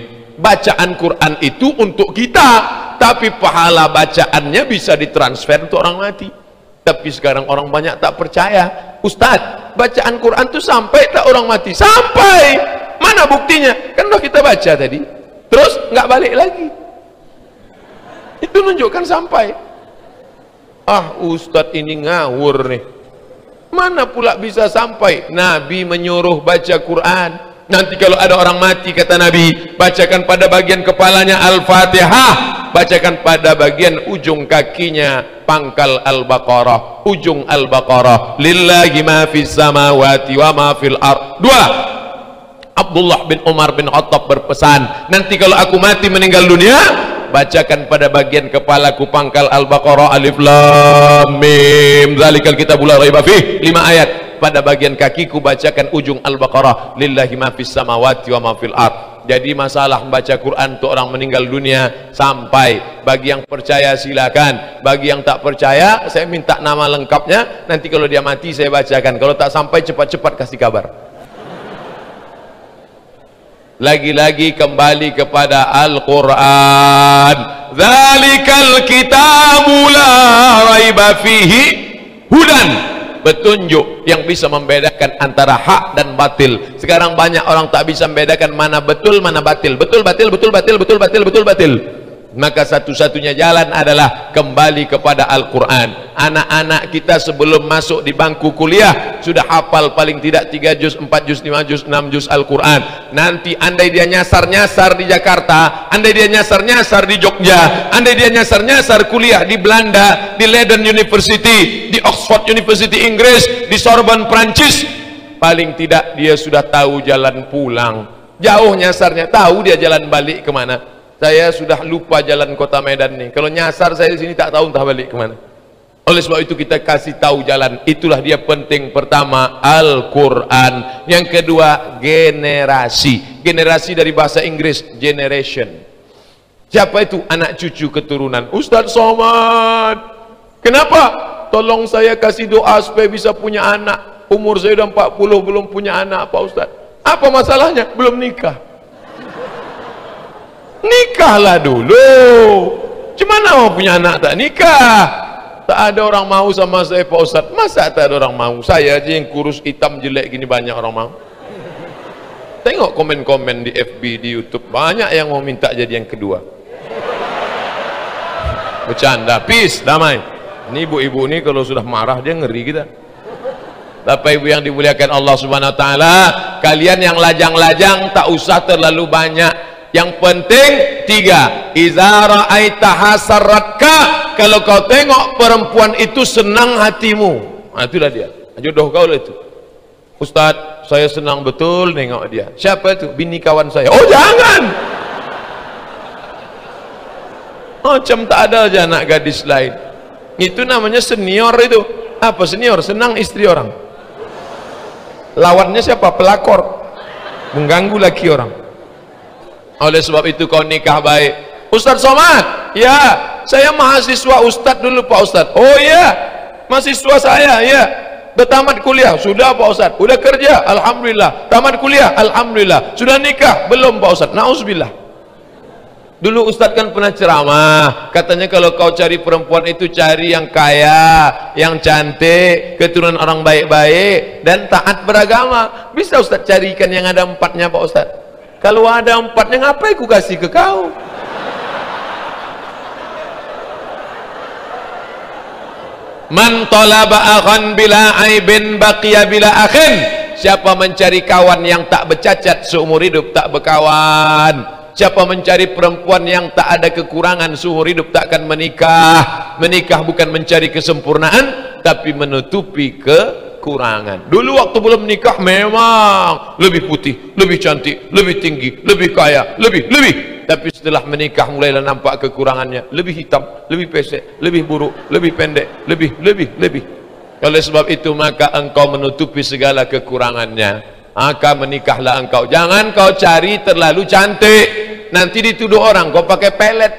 Bacaan Quran itu untuk kita, tapi pahala bacaannya bisa ditransfer untuk orang mati. Tapi sekarang orang banyak tak percaya. "Ustadz, bacaan Quran itu sampai tak orang mati?" Sampai. Mana buktinya? Kan udah kita baca tadi, terus nggak balik lagi. Itu menunjukkan sampai. Ustadz ini ngawur nih. Mana pula bisa sampai? Nabi menyuruh baca Quran. Nanti kalau ada orang mati, kata Nabi, bacakan pada bagian kepalanya Al-Fatihah, bacakan pada bagian ujung kakinya pangkal Al-Baqarah, ujung Al-Baqarah. Lillahi ma fis samawati wa ma fil ard. 2. Abdullah bin Umar bin Khattab berpesan, nanti kalau aku mati meninggal dunia, bacakan pada bagian kepalaku pangkal Al-Baqarah, alif lam mim dzalikal kitabul la raiba fih, 5 ayat. Pada bagian kakiku bacakan ujung Al-Baqarah, lillahi ma fis samawati wa ma fil ard. Jadi masalah membaca Quran untuk orang meninggal dunia sampai. Bagi yang percaya silakan, bagi yang tak percaya saya minta nama lengkapnya, nanti kalau dia mati saya bacakan. Kalau tak sampai cepat-cepat kasih kabar. Lagi-lagi kembali kepada Al-Quran. Dzalikal kitabu la raiba fihi hudan, petunjuk yang bisa membedakan antara hak dan batil. Sekarang banyak orang tak bisa membedakan mana betul mana batil. Betul batil, betul batil, betul batil, betul batil. Maka satu-satunya jalan adalah kembali kepada Al-Quran. Anak-anak kita sebelum masuk di bangku kuliah sudah hafal paling tidak 3 juz, 4 juz, 5 juz, 6 juz Al-Quran. Nanti andai dia nyasar-nyasar di Jakarta, andai dia nyasar-nyasar di Jogja, andai dia nyasar-nyasar kuliah di Belanda, di Leiden University, di Oxford University Inggris, di Sorbonne Prancis, paling tidak dia sudah tahu jalan pulang. Jauh nyasarnya, tahu dia jalan balik kemana. Saya sudah lupa jalan kota Medan nih. Kalau nyasar saya di sini tak tahu entah balik kemana. Oleh sebab itu kita kasih tahu jalan. Itulah dia penting. Pertama, Al-Quran. Yang kedua, generasi. Generasi dari bahasa Inggris, generation. Siapa itu? Anak cucu keturunan. Ustaz Somad, kenapa? Tolong saya kasih doa supaya bisa punya anak. Umur saya udah 40 belum punya anak Pak Ustaz. Apa masalahnya? Belum nikah. Nikahlah dulu. Gimana mau punya anak tak nikah? Tak ada orang mau sama saya Pak Ustaz. Masa tak ada orang mau? Saya aja yang kurus hitam jelek gini banyak orang mau. Tengok komen-komen di FB, di YouTube, banyak yang mau minta jadi yang kedua. Bercanda, peace, damai. Ini ibu-ibu ini kalau sudah marah dia ngeri kita. Bapak ibu yang dimuliakan Allah Subhanahu Wa Taala, kalian yang lajang-lajang tak usah terlalu banyak. Yang penting 3, iza ra'aitaha sarratka, kalau kau tengok perempuan itu senang hatimu, nah itulah dia, jodoh kau lah itu. Ustaz, saya senang betul nengok dia. Siapa itu? Bini kawan saya. Oh jangan, macam tak ada aja anak gadis lain. Itu namanya senior itu. Apa senior? Senang istri orang. Lawannya siapa? Pelakor, mengganggu laki orang. Oleh sebab itu kau nikah baik. Ustaz Somad, ya saya mahasiswa Ustaz dulu Pak Ustaz. Oh iya, mahasiswa saya, ya. Udah tamat kuliah, sudah Pak Ustaz. Udah kerja, alhamdulillah. Tamat kuliah, alhamdulillah. Sudah nikah, belum Pak Ustaz. Nauzubillah. Dulu Ustaz kan pernah ceramah, katanya kalau kau cari perempuan itu cari yang kaya, yang cantik, keturunan orang baik-baik, dan taat beragama. Bisa Ustaz carikan yang ada 4-nya Pak Ustaz? Kalau ada 4-nya ngapain aku kasih ke kau? Man talaba akhan bila aibin baqiya bila akhin. Siapa mencari kawan yang tak bercacat seumur hidup tak berkawan. Siapa mencari perempuan yang tak ada kekurangan seumur hidup tak akan menikah. Menikah bukan mencari kesempurnaan, tapi menutupi kekurangan. Dulu waktu belum nikah memang lebih putih, lebih cantik, lebih tinggi, lebih kaya, lebih. Tapi setelah menikah mulailah nampak kekurangannya. Lebih hitam, lebih pesek, lebih buruk, lebih pendek, lebih. Oleh sebab itu maka engkau menutupi segala kekurangannya. Maka menikahlah engkau. Jangan kau cari terlalu cantik, nanti dituduh orang kau pakai pelet.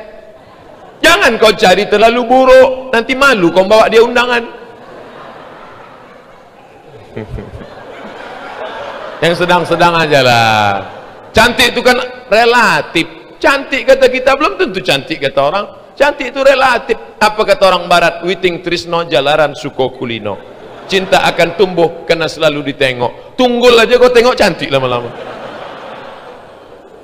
Jangan kau cari terlalu buruk, nanti malu kau bawa dia undangan. Yang sedang-sedang aja lah. Cantik itu kan relatif. Cantik kata kita belum tentu cantik kata orang. Cantik itu relatif. Apa kata orang barat? Witing trisno jalaran suko kulino. Cinta akan tumbuh karena selalu ditengok. Tunggul aja kau tengok cantik lama-lama.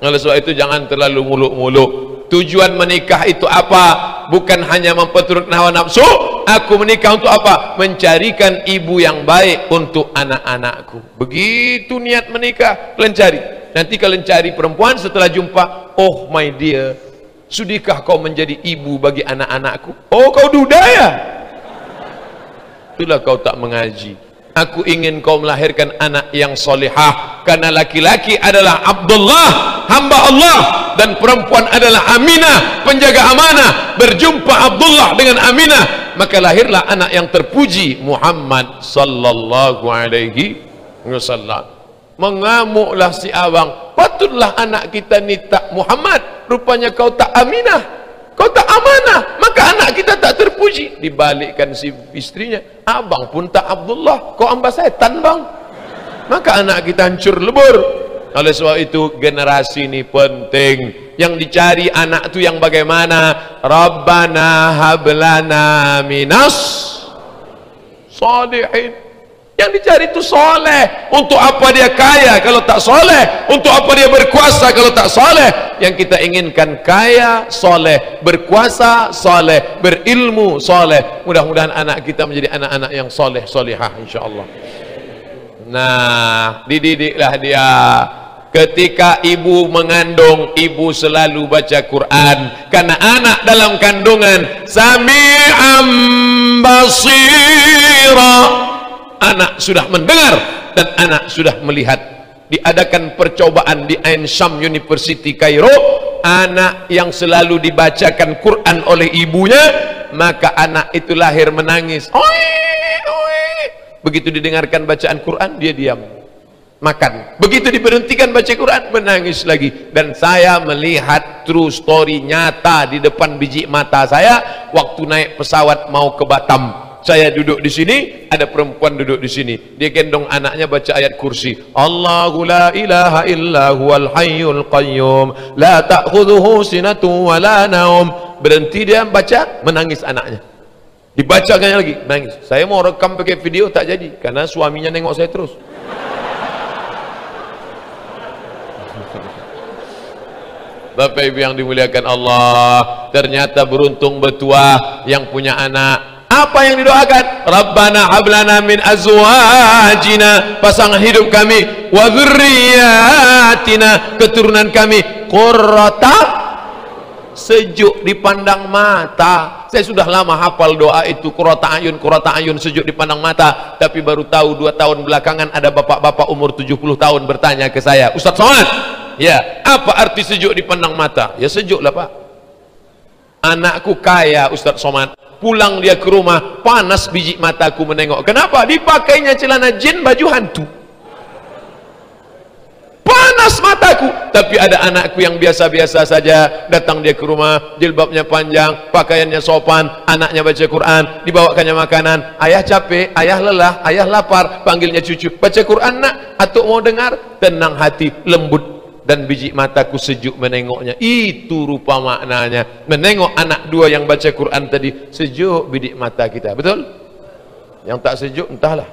Oleh sebab itu jangan terlalu muluk-muluk. Tujuan menikah itu apa? Bukan hanya memperturutkan hawa nafsu. Aku menikah untuk apa? Mencarikan ibu yang baik untuk anak-anakku. Begitu niat menikah, kalian cari. Nanti kalian cari perempuan setelah jumpa, oh my dear, sudikah kau menjadi ibu bagi anak-anakku? Oh kau duda ya? Itulah kau tak mengaji. Aku ingin kau melahirkan anak yang solehah, karena laki-laki adalah Abdullah, hamba Allah, dan perempuan adalah Aminah, penjaga amanah. Berjumpa Abdullah dengan Aminah, maka lahirlah anak yang terpuji, Muhammad sallallahu alaihi wasallam. Mengamuklah si abang, patutlah anak kita ni tak Muhammad, rupanya kau tak Aminah, kau tak amanah, maka anak kita tak terpuji. Dibalikkan si istrinya, abang pun tak Abdullah, kau hamba setan bang, maka anak kita hancur lebur. Oleh sebab itu generasi ini penting. Yang dicari anak itu yang bagaimana? Rabbana hablana minas salihin. Yang dicari itu soleh. Untuk apa dia kaya kalau tak soleh? Untuk apa dia berkuasa kalau tak soleh? Yang kita inginkan kaya, soleh, berkuasa, soleh, berilmu, soleh. Mudah-mudahan anak kita menjadi anak-anak yang soleh, solehah insyaAllah. Nah, dididiklah dia. Ketika ibu mengandung, ibu selalu baca Quran, karena anak dalam kandungan sami'an basira. Anak sudah mendengar dan anak sudah melihat. Diadakan percobaan di Ain Sham University Kairo, anak yang selalu dibacakan Quran oleh ibunya maka anak itu lahir menangis. Oi, oi. Begitu didengarkan bacaan Quran, dia diam, makan. Begitu diberhentikan baca Quran, menangis lagi. Dan saya melihat true story nyata di depan biji mata saya waktu naik pesawat mau ke Batam. Saya duduk di sini, ada perempuan duduk di sini. Dia gendong anaknya baca ayat kursi. Allahu la ilaha illa huwal hayyul qayyum la ta'khudhuhu sinatun wa la naum. Berhenti dia baca, menangis anaknya. Dibacakannya lagi, nangis. Saya mau rekam pakai video, tak jadi karena suaminya nengok saya terus. Bapak Ibu yang dimuliakan Allah, ternyata beruntung betua yang punya anak. Apa yang didoakan? Rabbana hablana min azwajina, pasangan hidup kami, wa dzurriyyatina, keturunan kami, qurrata, sejuk dipandang mata. Saya sudah lama hafal doa itu, qurrata ayun, sejuk dipandang mata. Tapi baru tahu 2 tahun belakangan ada bapak-bapak umur 70 tahun bertanya ke saya, Ustaz Somad, ya, apa arti sejuk dipandang mata? Ya sejuk lah Pak. Anakku kaya Ustaz Somad, pulang dia ke rumah, panas biji mataku menengok. Kenapa? Dipakainya celana jin, baju hantu. Panas mataku. Tapi ada anakku yang biasa-biasa saja, datang dia ke rumah, jilbabnya panjang, pakaiannya sopan, anaknya baca Quran, dibawakannya makanan. Ayah capek, ayah lelah, ayah lapar, panggilnya cucu, baca Quran nak, atuk mau dengar, tenang hati, lembut. Dan biji mataku sejuk menengoknya. Itu rupa maknanya. Menengok anak 2 yang baca Quran tadi, sejuk bidik mata kita. Betul? Yang tak sejuk entahlah.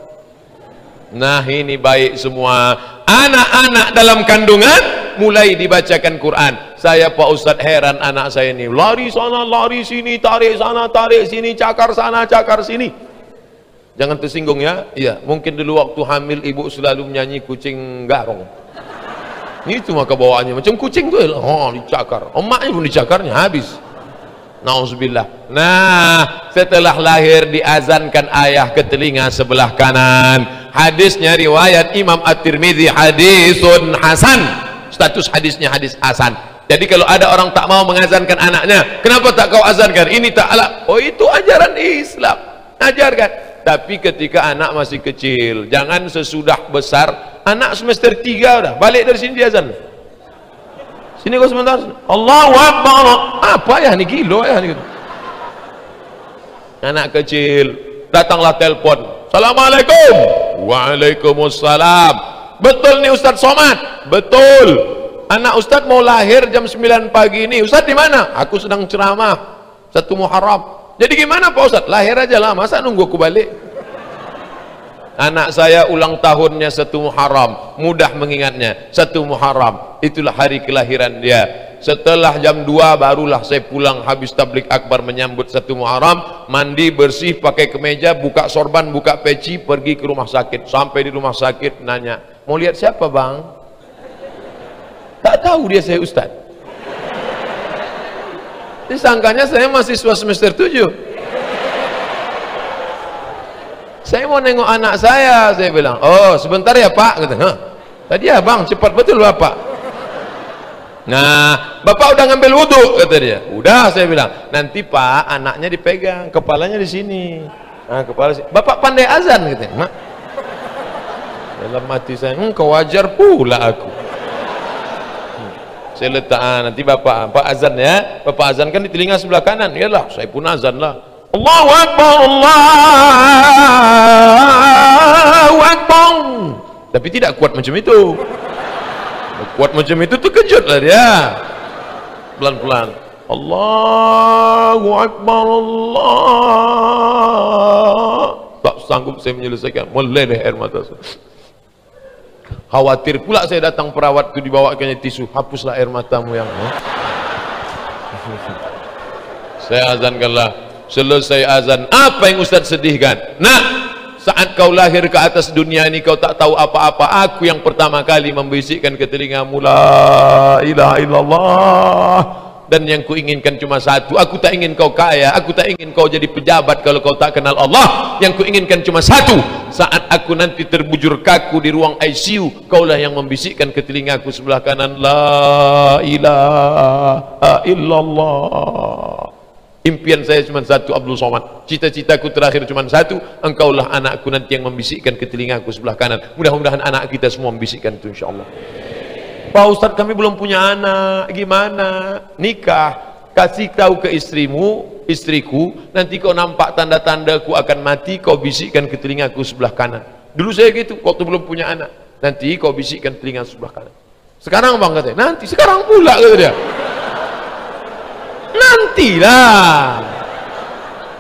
Nah, ini baik semua. Anak-anak dalam kandungan mulai dibacakan Quran. Saya Pak Ustaz heran anak saya ini, lari sana lari sini, tarik sana tarik sini, cakar sana cakar sini. Jangan tersinggung ya. Iya, mungkin dulu waktu hamil ibu selalu menyanyi kucing garong. Itu maka bawaannya macam kucing tu, dicakar. Emaknya pun dicakarnya habis. Nauzubillah. Nah, setelah lahir diazankan ayah ke telinga sebelah kanan. Hadisnya riwayat Imam At-Tirmidzi, hadisun hasan. Status hadisnya hadis hasan. Jadi kalau ada orang tak mau mengazankan anaknya, kenapa tak kau azankan? Ini tak ala. Oh, itu ajaran Islam. Ajarkan. Tapi ketika anak masih kecil, jangan sesudah besar. Anak semester 3 udah balik dari sini dia azan. Sini kau sebentar. Allahu Akbar. Apa ya ni, gilo ya ni. Anak kecil datanglah telepon. Assalamualaikum. Waalaikumsalam. Betul nih Ustaz Somad? Betul. Anak Ustaz mau lahir jam 9 pagi ini. Ustaz di mana? Aku sedang ceramah 1 Muharram. Jadi gimana Pak Ustaz? Lahir aja lah, masa nunggu aku balik? Anak saya ulang tahunnya 1 Muharram, mudah mengingatnya. 1 Muharram, itulah hari kelahiran dia. Setelah jam 2 barulah saya pulang habis tablik akbar menyambut 1 Muharram, mandi bersih pakai kemeja, buka sorban, buka peci, pergi ke rumah sakit. Sampai di rumah sakit nanya, mau lihat siapa bang? Tak tahu dia saya Ustaz. Disangkanya saya mahasiswa semester 7. Saya mau nengok anak saya bilang, oh sebentar ya Pak, kata. Tadi ya bang, cepat betul Bapak. Nah, Bapak udah ngambil wudhu, kata dia. Udah, saya bilang, nanti Pak anaknya dipegang, kepalanya di sini. Nah, kepala sini. Bapak pandai azan, kata. Nah, dalam hati saya, kau wajar pula aku. Saya letak, nanti Bapak azan ya, Bapak azan kan di telinga sebelah kanan. Iyalah, saya pun azan lah. Allahu Akbar, Allahu Akbar. Tapi tidak kuat macam itu. Kuat macam itu terkejut lah dia. Pelan-pelan. Allahu Akbar, Allah. Tak sanggup saya menyelesaikan, meleleh air mata saya. Khawatir pula saya datang perawat itu dibawakannya tisu. Hapuslah air matamu yang. Saya azankanlah. Selesai azan, apa yang Ustaz sedihkan? Nah, saat kau lahir ke atas dunia ini kau tak tahu apa-apa. Aku yang pertama kali membisikkan ke telingamu, la ilaha illallah. Dan yang ku inginkan cuma satu. Aku tak ingin kau kaya, aku tak ingin kau jadi pejabat kalau kau tak kenal Allah. Yang ku inginkan cuma satu. Saat aku nanti terbujur kaku di ruang ICU, kaulah yang membisikkan ke telingaku sebelah kanan, la ilaha illallah. Impian saya cuma satu, Abdul Somad. Cita-citaku terakhir cuma satu, engkaulah anakku nanti yang membisikkan ke telingaku sebelah kanan. Mudah-mudahan anak kita semua membisikkan itu insyaallah. Pak Ustadz, kami belum punya anak, gimana? Nikah, kasih tahu ke istriku, nanti kau nampak tanda-tanda ku akan mati, kau bisikkan ke telingaku sebelah kanan. Dulu saya gitu, waktu belum punya anak, nanti kau bisikkan telinga sebelah kanan. Sekarang bang katanya, nanti, sekarang pula kata dia. Nantilah.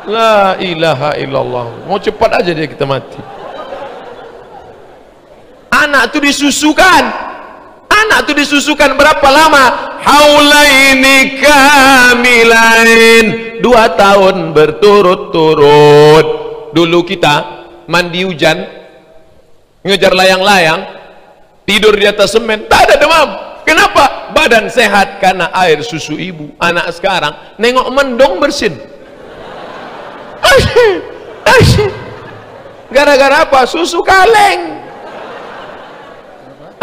La ilaha illallah. Mau cepat aja dia kita mati. Anak itu disusukan. Anak itu disusukan berapa lama? Haulaini kamilain. 2 tahun berturut-turut. Dulu kita mandi hujan, ngejar layang-layang, tidur di atas semen, tak ada demam. Kenapa? Badan sehat karena air susu ibu. Anak sekarang nengok mendong bersin. Gara-gara apa? Susu kaleng.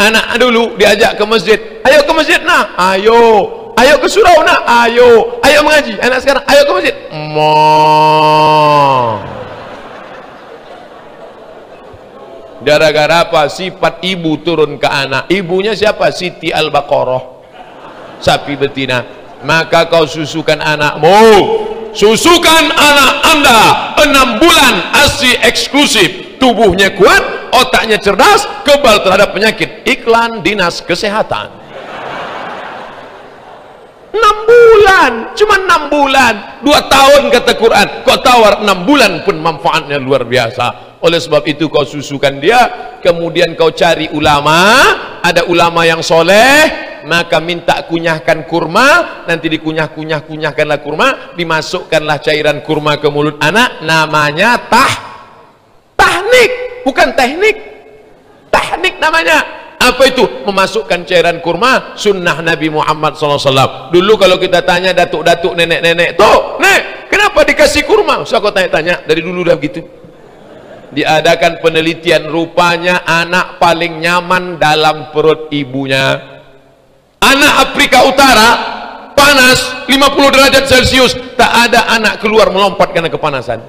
Anak dulu diajak ke masjid, ayo ke masjid nah, ayo. Ayo ke surau nak, ayo. Ayo mengaji. Anak sekarang, ayo ke masjid. Gara-gara apa? Sifat ibu turun ke anak. Ibunya siapa? Siti Al-Baqarah, sapi betina. Maka kau susukan anakmu, susukan anak anda 6 bulan ASI eksklusif, tubuhnya kuat, otaknya cerdas, kebal terhadap penyakit. Iklan Dinas Kesehatan. 6 bulan, cuma 6 bulan. 2 tahun kata Quran, kau tawar 6 bulan pun manfaatnya luar biasa. Oleh sebab itu kau susukan dia, kemudian kau cari ulama, ada ulama yang soleh, maka minta kunyahkan kurma, nanti dikunyahkanlah kurma, dimasukkanlah cairan kurma ke mulut anak, namanya tahnik, bukan teknik, tahnik namanya. Apa itu? Memasukkan cairan kurma, sunnah Nabi Muhammad SAW. Dulu kalau kita tanya datuk-datuk, nenek-nenek, tuh, nek, kenapa dikasih kurma? Usah kau tanya-tanya, dari dulu udah gitu. Diadakan penelitian, rupanya anak paling nyaman dalam perut ibunya. Anak Afrika Utara panas 50 derajat Celcius, tak ada anak keluar melompat karena kepanasan.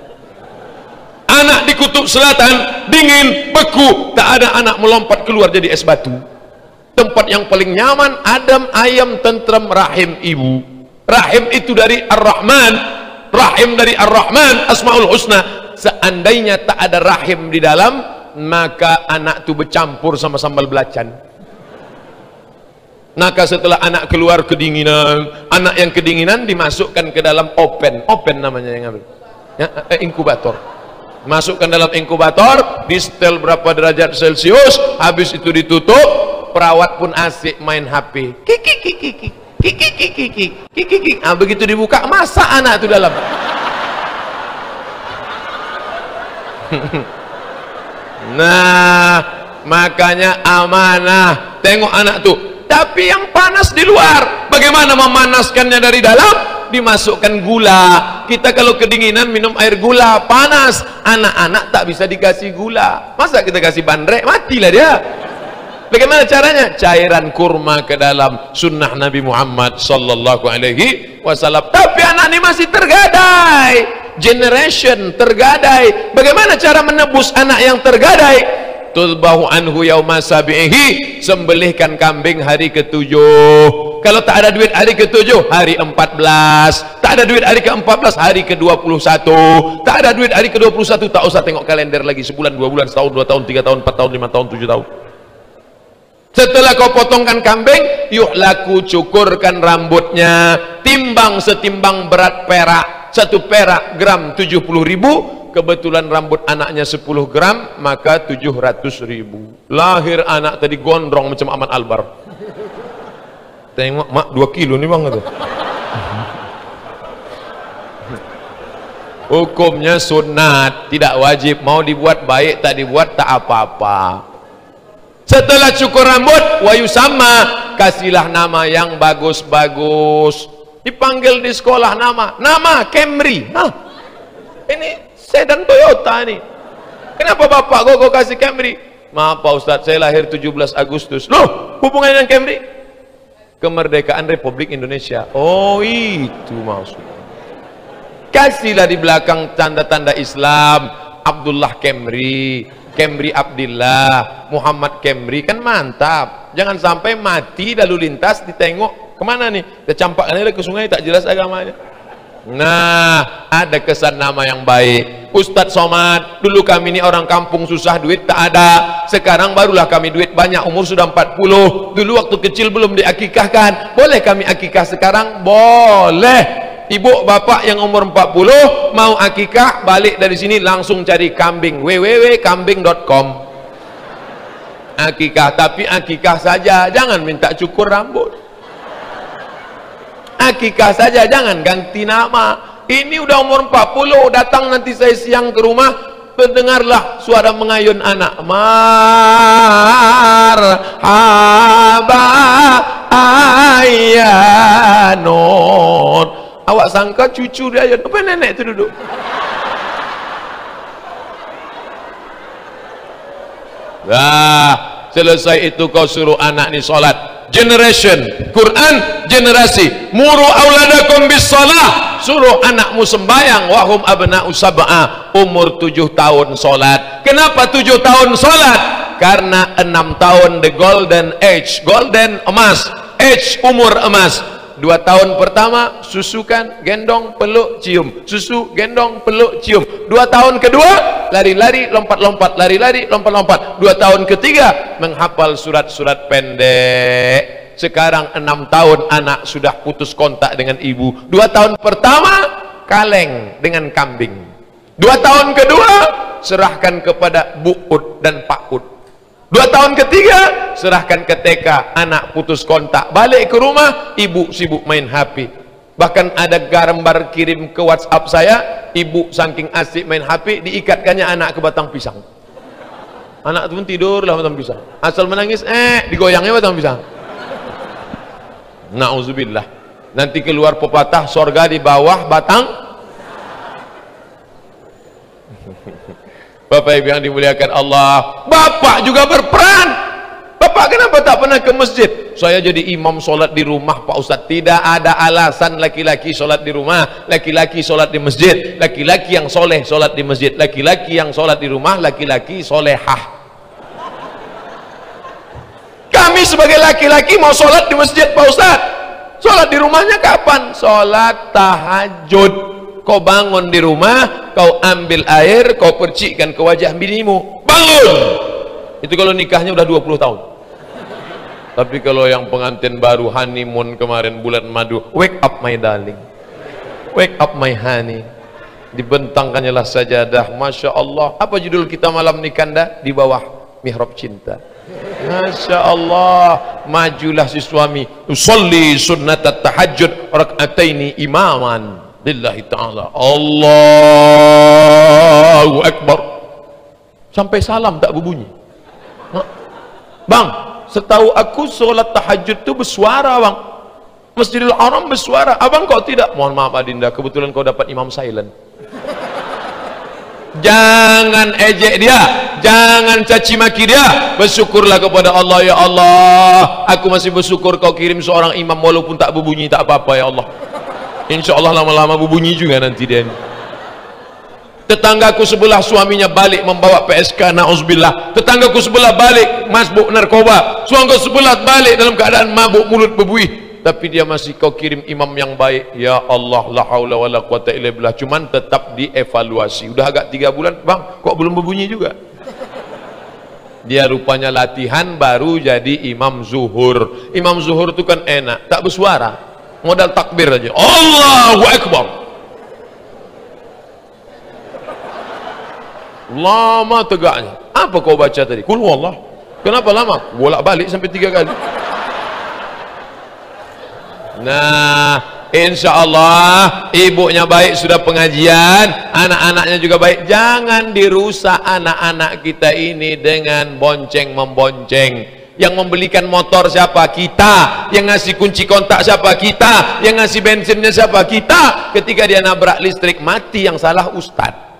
Anak di kutub selatan dingin, beku, tak ada anak melompat keluar jadi es batu. Tempat yang paling nyaman, adem, ayam, tentrem, rahim ibu. Rahim itu dari Ar-Rahman, rahim dari Ar-Rahman, Asmaul Husna. Seandainya tak ada rahim di dalam, maka anak itu bercampur sama sambal belacan. Maka setelah anak keluar kedinginan, anak yang kedinginan dimasukkan ke dalam open namanya yang ambil ya, inkubator. Masukkan dalam inkubator, di setel berapa derajat Celcius, habis itu ditutup. Perawat pun asik main HP, kiki. Nah, begitu dibuka, masa anak itu dalam. Nah, makanya amanah. Tengok anak tuh. Tapi yang panas di luar, bagaimana memanaskannya dari dalam? Dimasukkan gula. Kita kalau kedinginan minum air gula, panas. Anak-anak tak bisa dikasih gula. Masa kita kasih bandrek, matilah dia. Bagaimana caranya? Cairan kurma ke dalam, sunnah Nabi Muhammad sallallahu alaihi wasallam. Tapi anak ini masih tergadai, generation tergadai. Bagaimana cara menebus anak yang tergadai? Tulbahu anhu yauma sabihi, sembelihkan kambing hari ke-7. Kalau tak ada duit hari ke-7, hari 14. Tak ada duit hari ke-14, hari ke-21. Tak ada duit hari ke-21, tak usah tengok kalender lagi. Sebulan, 2 bulan, setahun, 2 tahun, 3 tahun, 4 tahun, 5 tahun, 7 tahun. Setelah kau potongkan kambing, yuk laku cukurkan rambutnya, timbang setimbang berat perak. 1 perak gram 70.000, kebetulan rambut anaknya 10 gram, maka 700.000. Lahir anak tadi gondrong macam Ahmad Albar. Tengok mak 2 kilo nih bang itu. Hukumnya sunat, tidak wajib. Mau dibuat baik, tak dibuat tak apa-apa. Setelah cukur rambut, wayu sama, kasihlah nama yang bagus-bagus. Dipanggil di sekolah nama Camry. Hah, ini sedan Toyota nih. Kenapa bapak kok kasih Camry? Maaf Pak Ustadz, saya lahir 17 Agustus. Loh, hubungannya dengan Camry? Kemerdekaan Republik Indonesia. Oh, itu maksudnya. kasihlah di belakang tanda-tanda Islam, Abdullah Kemri, Kemri Abdillah, Muhammad Kemri, kan mantap. Jangan sampai mati lalu lintas ditengok kemana nih, tercampakkan aja ke sungai, tak jelas agamanya. Nah, ada kesan nama yang baik. Ustadz Somad, dulu kami ini orang kampung susah, duit tak ada. Sekarang barulah kami duit banyak, umur sudah 40. Dulu waktu kecil belum diakikahkan. Boleh kami akikah sekarang? Boleh. Ibu bapak yang umur 40 mau akikah, balik dari sini langsung cari kambing, www.kambing.com. Akikah, tapi akikah saja, jangan minta cukur rambut. Akikah saja, jangan ganti nama. Ini udah umur 40, datang nanti saya siang ke rumah, mendengarlah suara mengayun anak. Marhaba ayyanon. Awak sangka cucu dia ayun, apa nenek itu duduk? Nah, selesai itu kau suruh anak ni solat. Generation Quran, generasi muru auladakum bis salah, suruh anakmu sembayang. Wahum abna'u sab'a, umur 7 tahun solat. Kenapa 7 tahun solat? Karena 6 tahun the golden age, golden emas, age umur emas. 2 tahun pertama susukan, gendong, peluk, cium, susu, gendong, peluk, cium. 2 tahun kedua lari-lari, lompat-lompat, lari-lari, lompat-lompat. 2 tahun ketiga menghafal surat-surat pendek. Sekarang 6 tahun anak sudah putus kontak dengan ibu. 2 tahun pertama kaleng dengan kambing. 2 tahun kedua serahkan kepada Bu Ud dan Pak Ud. 2 tahun ketiga serahkan ke TK, anak putus kontak, balik ke rumah ibu sibuk main HP. Bahkan ada gambar kirim ke WhatsApp saya, ibu saking asik main HP diikatkannya anak ke batang pisang. Anak itu pun tidur lah batang pisang, asal menangis digoyangnya batang pisang. Na'udzubillah. Nanti keluar pepatah, sorga di bawah batang. Bapak Ibu yang dimuliakan Allah, bapak juga berperan. Bapak kenapa tak pernah ke masjid? Saya jadi imam solat di rumah Pak Ustadz. Tidak ada alasan laki-laki solat di rumah, laki-laki solat di masjid. Laki-laki yang soleh solat di masjid, laki-laki yang solat di rumah, laki-laki solehah. Kami sebagai laki-laki mau solat di masjid Pak Ustadz. Solat di rumahnya kapan? Solat tahajud. Kau bangun di rumah, kau ambil air, kau percikkan ke wajah binimu, bangun. Itu kalau nikahnya udah 20 tahun. Tapi kalau yang pengantin baru, honeymoon kemarin bulan madu, wake up my darling, wake up my honey, dibentangkannya lah sajadah. Masya Allah. Apa judul kita malam nikah dah? Di bawah mihrab cinta. Masya Allah. Majulah si suami, usolli sunnat tahajud rak'ataini imaman lillahi ta'ala, Allahu Akbar, sampai salam tak berbunyi. Bang, setahu aku solat tahajud itu bersuara bang, Masjidil Haram bersuara, abang kok tidak? Mohon maaf Adinda, kebetulan kau dapat imam silent. Jangan ejek dia, jangan caci maki dia, bersyukurlah kepada Allah. Ya Allah, aku masih bersyukur kau kirim seorang imam walaupun tak berbunyi, tak apa-apa ya Allah. Insya Allah lama-lama berbunyi juga nanti dia. Tetanggaku sebelah suaminya balik membawa PSK, na'udzubillah. Tetanggaku sebelah balik masbuk narkoba. Suamiku sebelah balik dalam keadaan mabuk, mulut berbuih. Tapi dia masih kau kirim imam yang baik. Ya Allah, la haula wala quwata illa billah. Cuman tetap dievaluasi. Udah agak 3 bulan, bang, kok belum berbunyi juga? Dia rupanya latihan baru jadi imam zuhur. Imam zuhur itu kan enak, tak bersuara. Modal takbir aja, Allahu Akbar. Lama tegaknya. Apa kau baca tadi? Qul huwallah. Kenapa lama? Bolak balik sampai 3 kali. Nah, insya Allah ibunya baik, sudah pengajian, anak-anaknya juga baik. Jangan dirusak anak-anak kita ini dengan bonceng-membonceng. Yang membelikan motor siapa? Kita. Yang ngasih kunci kontak siapa? Kita. Yang ngasih bensinnya siapa? Kita. Ketika dia nabrak listrik mati, yang salah Ustadz.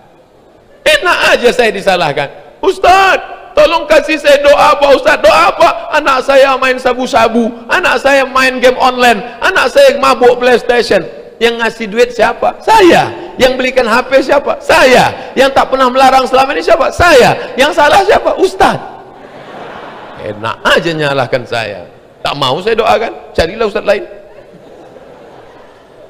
Enak aja saya disalahkan. Ustadz, tolong kasih saya doa Pak Ustadz. Doa apa? Anak saya main sabu-sabu, anak saya main game online, anak saya mabuk PlayStation. Yang ngasih duit siapa? Saya. Yang belikan HP siapa? Saya. Yang tak pernah melarang selama ini siapa? Saya. Yang salah siapa? Ustadz. Enak aja nyalahkan saya. Tak mau saya doakan, carilah ustadz lain.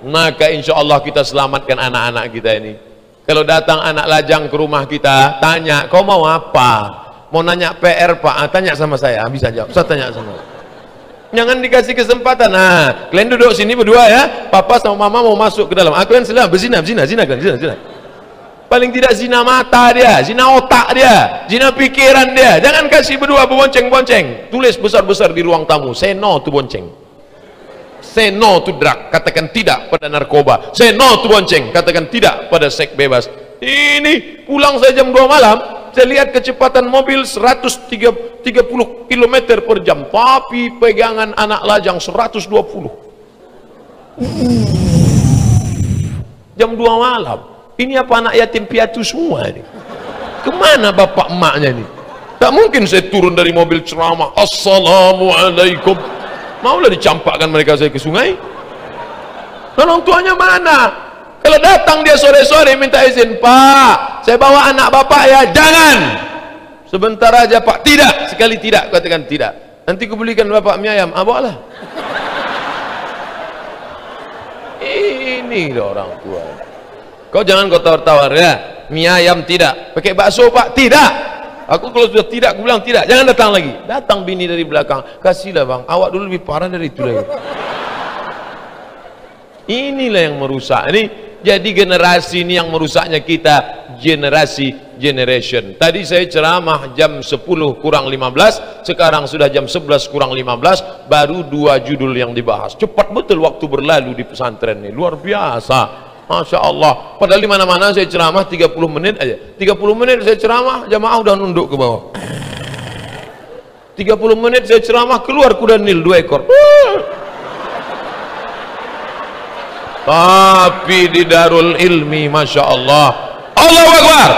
Maka insya Allah kita selamatkan anak-anak kita ini. Kalau datang anak lajang ke rumah kita, tanya, kau mau apa? Mau nanya PR Pak? Tanya sama saya, bisa jawab. Saya tanya sama. Jangan dikasih kesempatan. Nah, kalian duduk sini berdua ya. Papa sama mama mau masuk ke dalam. Aku yang selam berzina kalian, zina. Paling tidak zina mata dia, zina otak dia, zina pikiran dia. Jangan kasih berdua berbonceng-bonceng. Tulis besar-besar di ruang tamu. Say no to bonceng. Say no to drug. Katakan tidak pada narkoba. Say no to bonceng. Katakan tidak pada seks bebas. Ini pulang saya jam 2 malam. Saya lihat kecepatan mobil 130 km per jam, tapi pegangan anak lajang 120. Jam 2 malam. Ini apa anak yatim piatu semua ini? Kemana bapak emaknya ini? Tak mungkin saya turun dari mobil ceramah, assalamualaikum, maulah dicampakkan mereka saya ke sungai. Orang tuanya mana? Kalau datang dia sore-sore minta izin, Pak, saya bawa anak bapak ya. Jangan, sebentar aja Pak. Tidak, sekali tidak. Katakan tidak. Nanti kubelikan bapak mie ayam. Bawalah. Ini orang tua. Kau jangan kau tawar-tawar ya. Mie ayam tidak. Pakai bakso Pak? Tidak. Aku kalau sudah tidak, aku bilang tidak. Jangan datang lagi. Datang bini dari belakang. Kasihlah bang. Awak dulu lebih parah dari itu lagi. Inilah yang merusak. Ini jadi generasi ini yang merusaknya kita, generation. Tadi saya ceramah jam 10 kurang 15, sekarang sudah jam 11 kurang 15, baru 2 judul yang dibahas. Cepat betul waktu berlalu di pesantren ini, luar biasa. Masya Allah. Padahal di mana-mana saya ceramah 30 menit aja. 30 menit saya ceramah, jamaah udah nunduk ke bawah. 30 menit saya ceramah, keluar kuda Nil 2 ekor. Tapi di Darul Ilmi, Masya Allah, Allahu Akbar,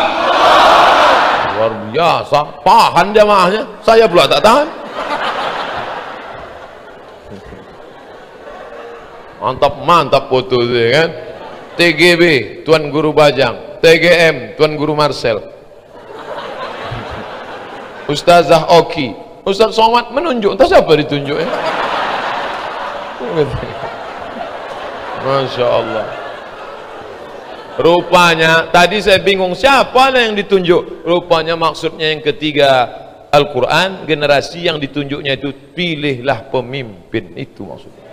luar biasa. Tahan jamaahnya, saya pula tak tahan. Mantap foto itu kan. TGB Tuan Guru Bajang, TGM Tuan Guru Marcel, Ustazah Oki, Ustaz Somad menunjuk. Entah siapa ditunjuk ya. Masya Allah. Rupanya tadi saya bingung siapa yang ditunjuk. Rupanya maksudnya yang ketiga, Al-Quran, generasi yang ditunjuknya itu pilihlah pemimpin, itu maksudnya.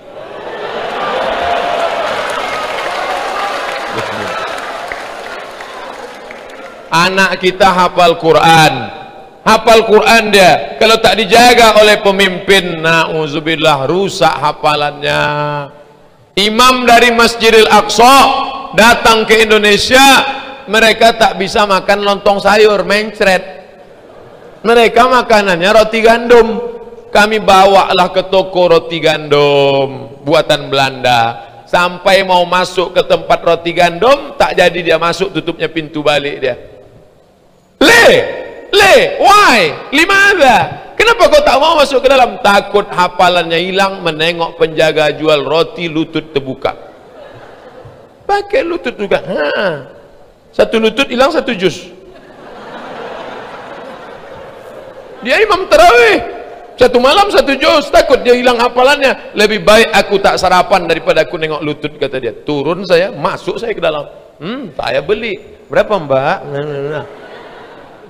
Anak kita hafal Quran dia, kalau tak dijaga oleh pemimpin, na'udzubillah, rusak hafalannya. Imam dari Masjidil Aqsa datang ke Indonesia, mereka tak bisa makan lontong sayur, mencret. Mereka makanannya roti gandum. Kami bawalah ke toko roti gandum buatan Belanda. Sampai mau masuk ke tempat roti gandum, tak jadi dia masuk, tutupnya pintu balik dia. Why? Limada? Kenapa kau tak mau masuk ke dalam? Takut hafalannya hilang, menengok penjaga jual roti, lutut terbuka. Pakai lutut juga. Satu lutut hilang 1 juz. Dia imam tarawih, 1 malam 1 juz. Takut dia hilang hafalannya. Lebih baik aku tak sarapan daripada aku nengok lutut, kata dia. Turun saya, masuk saya ke dalam. Saya beli. Berapa mbak?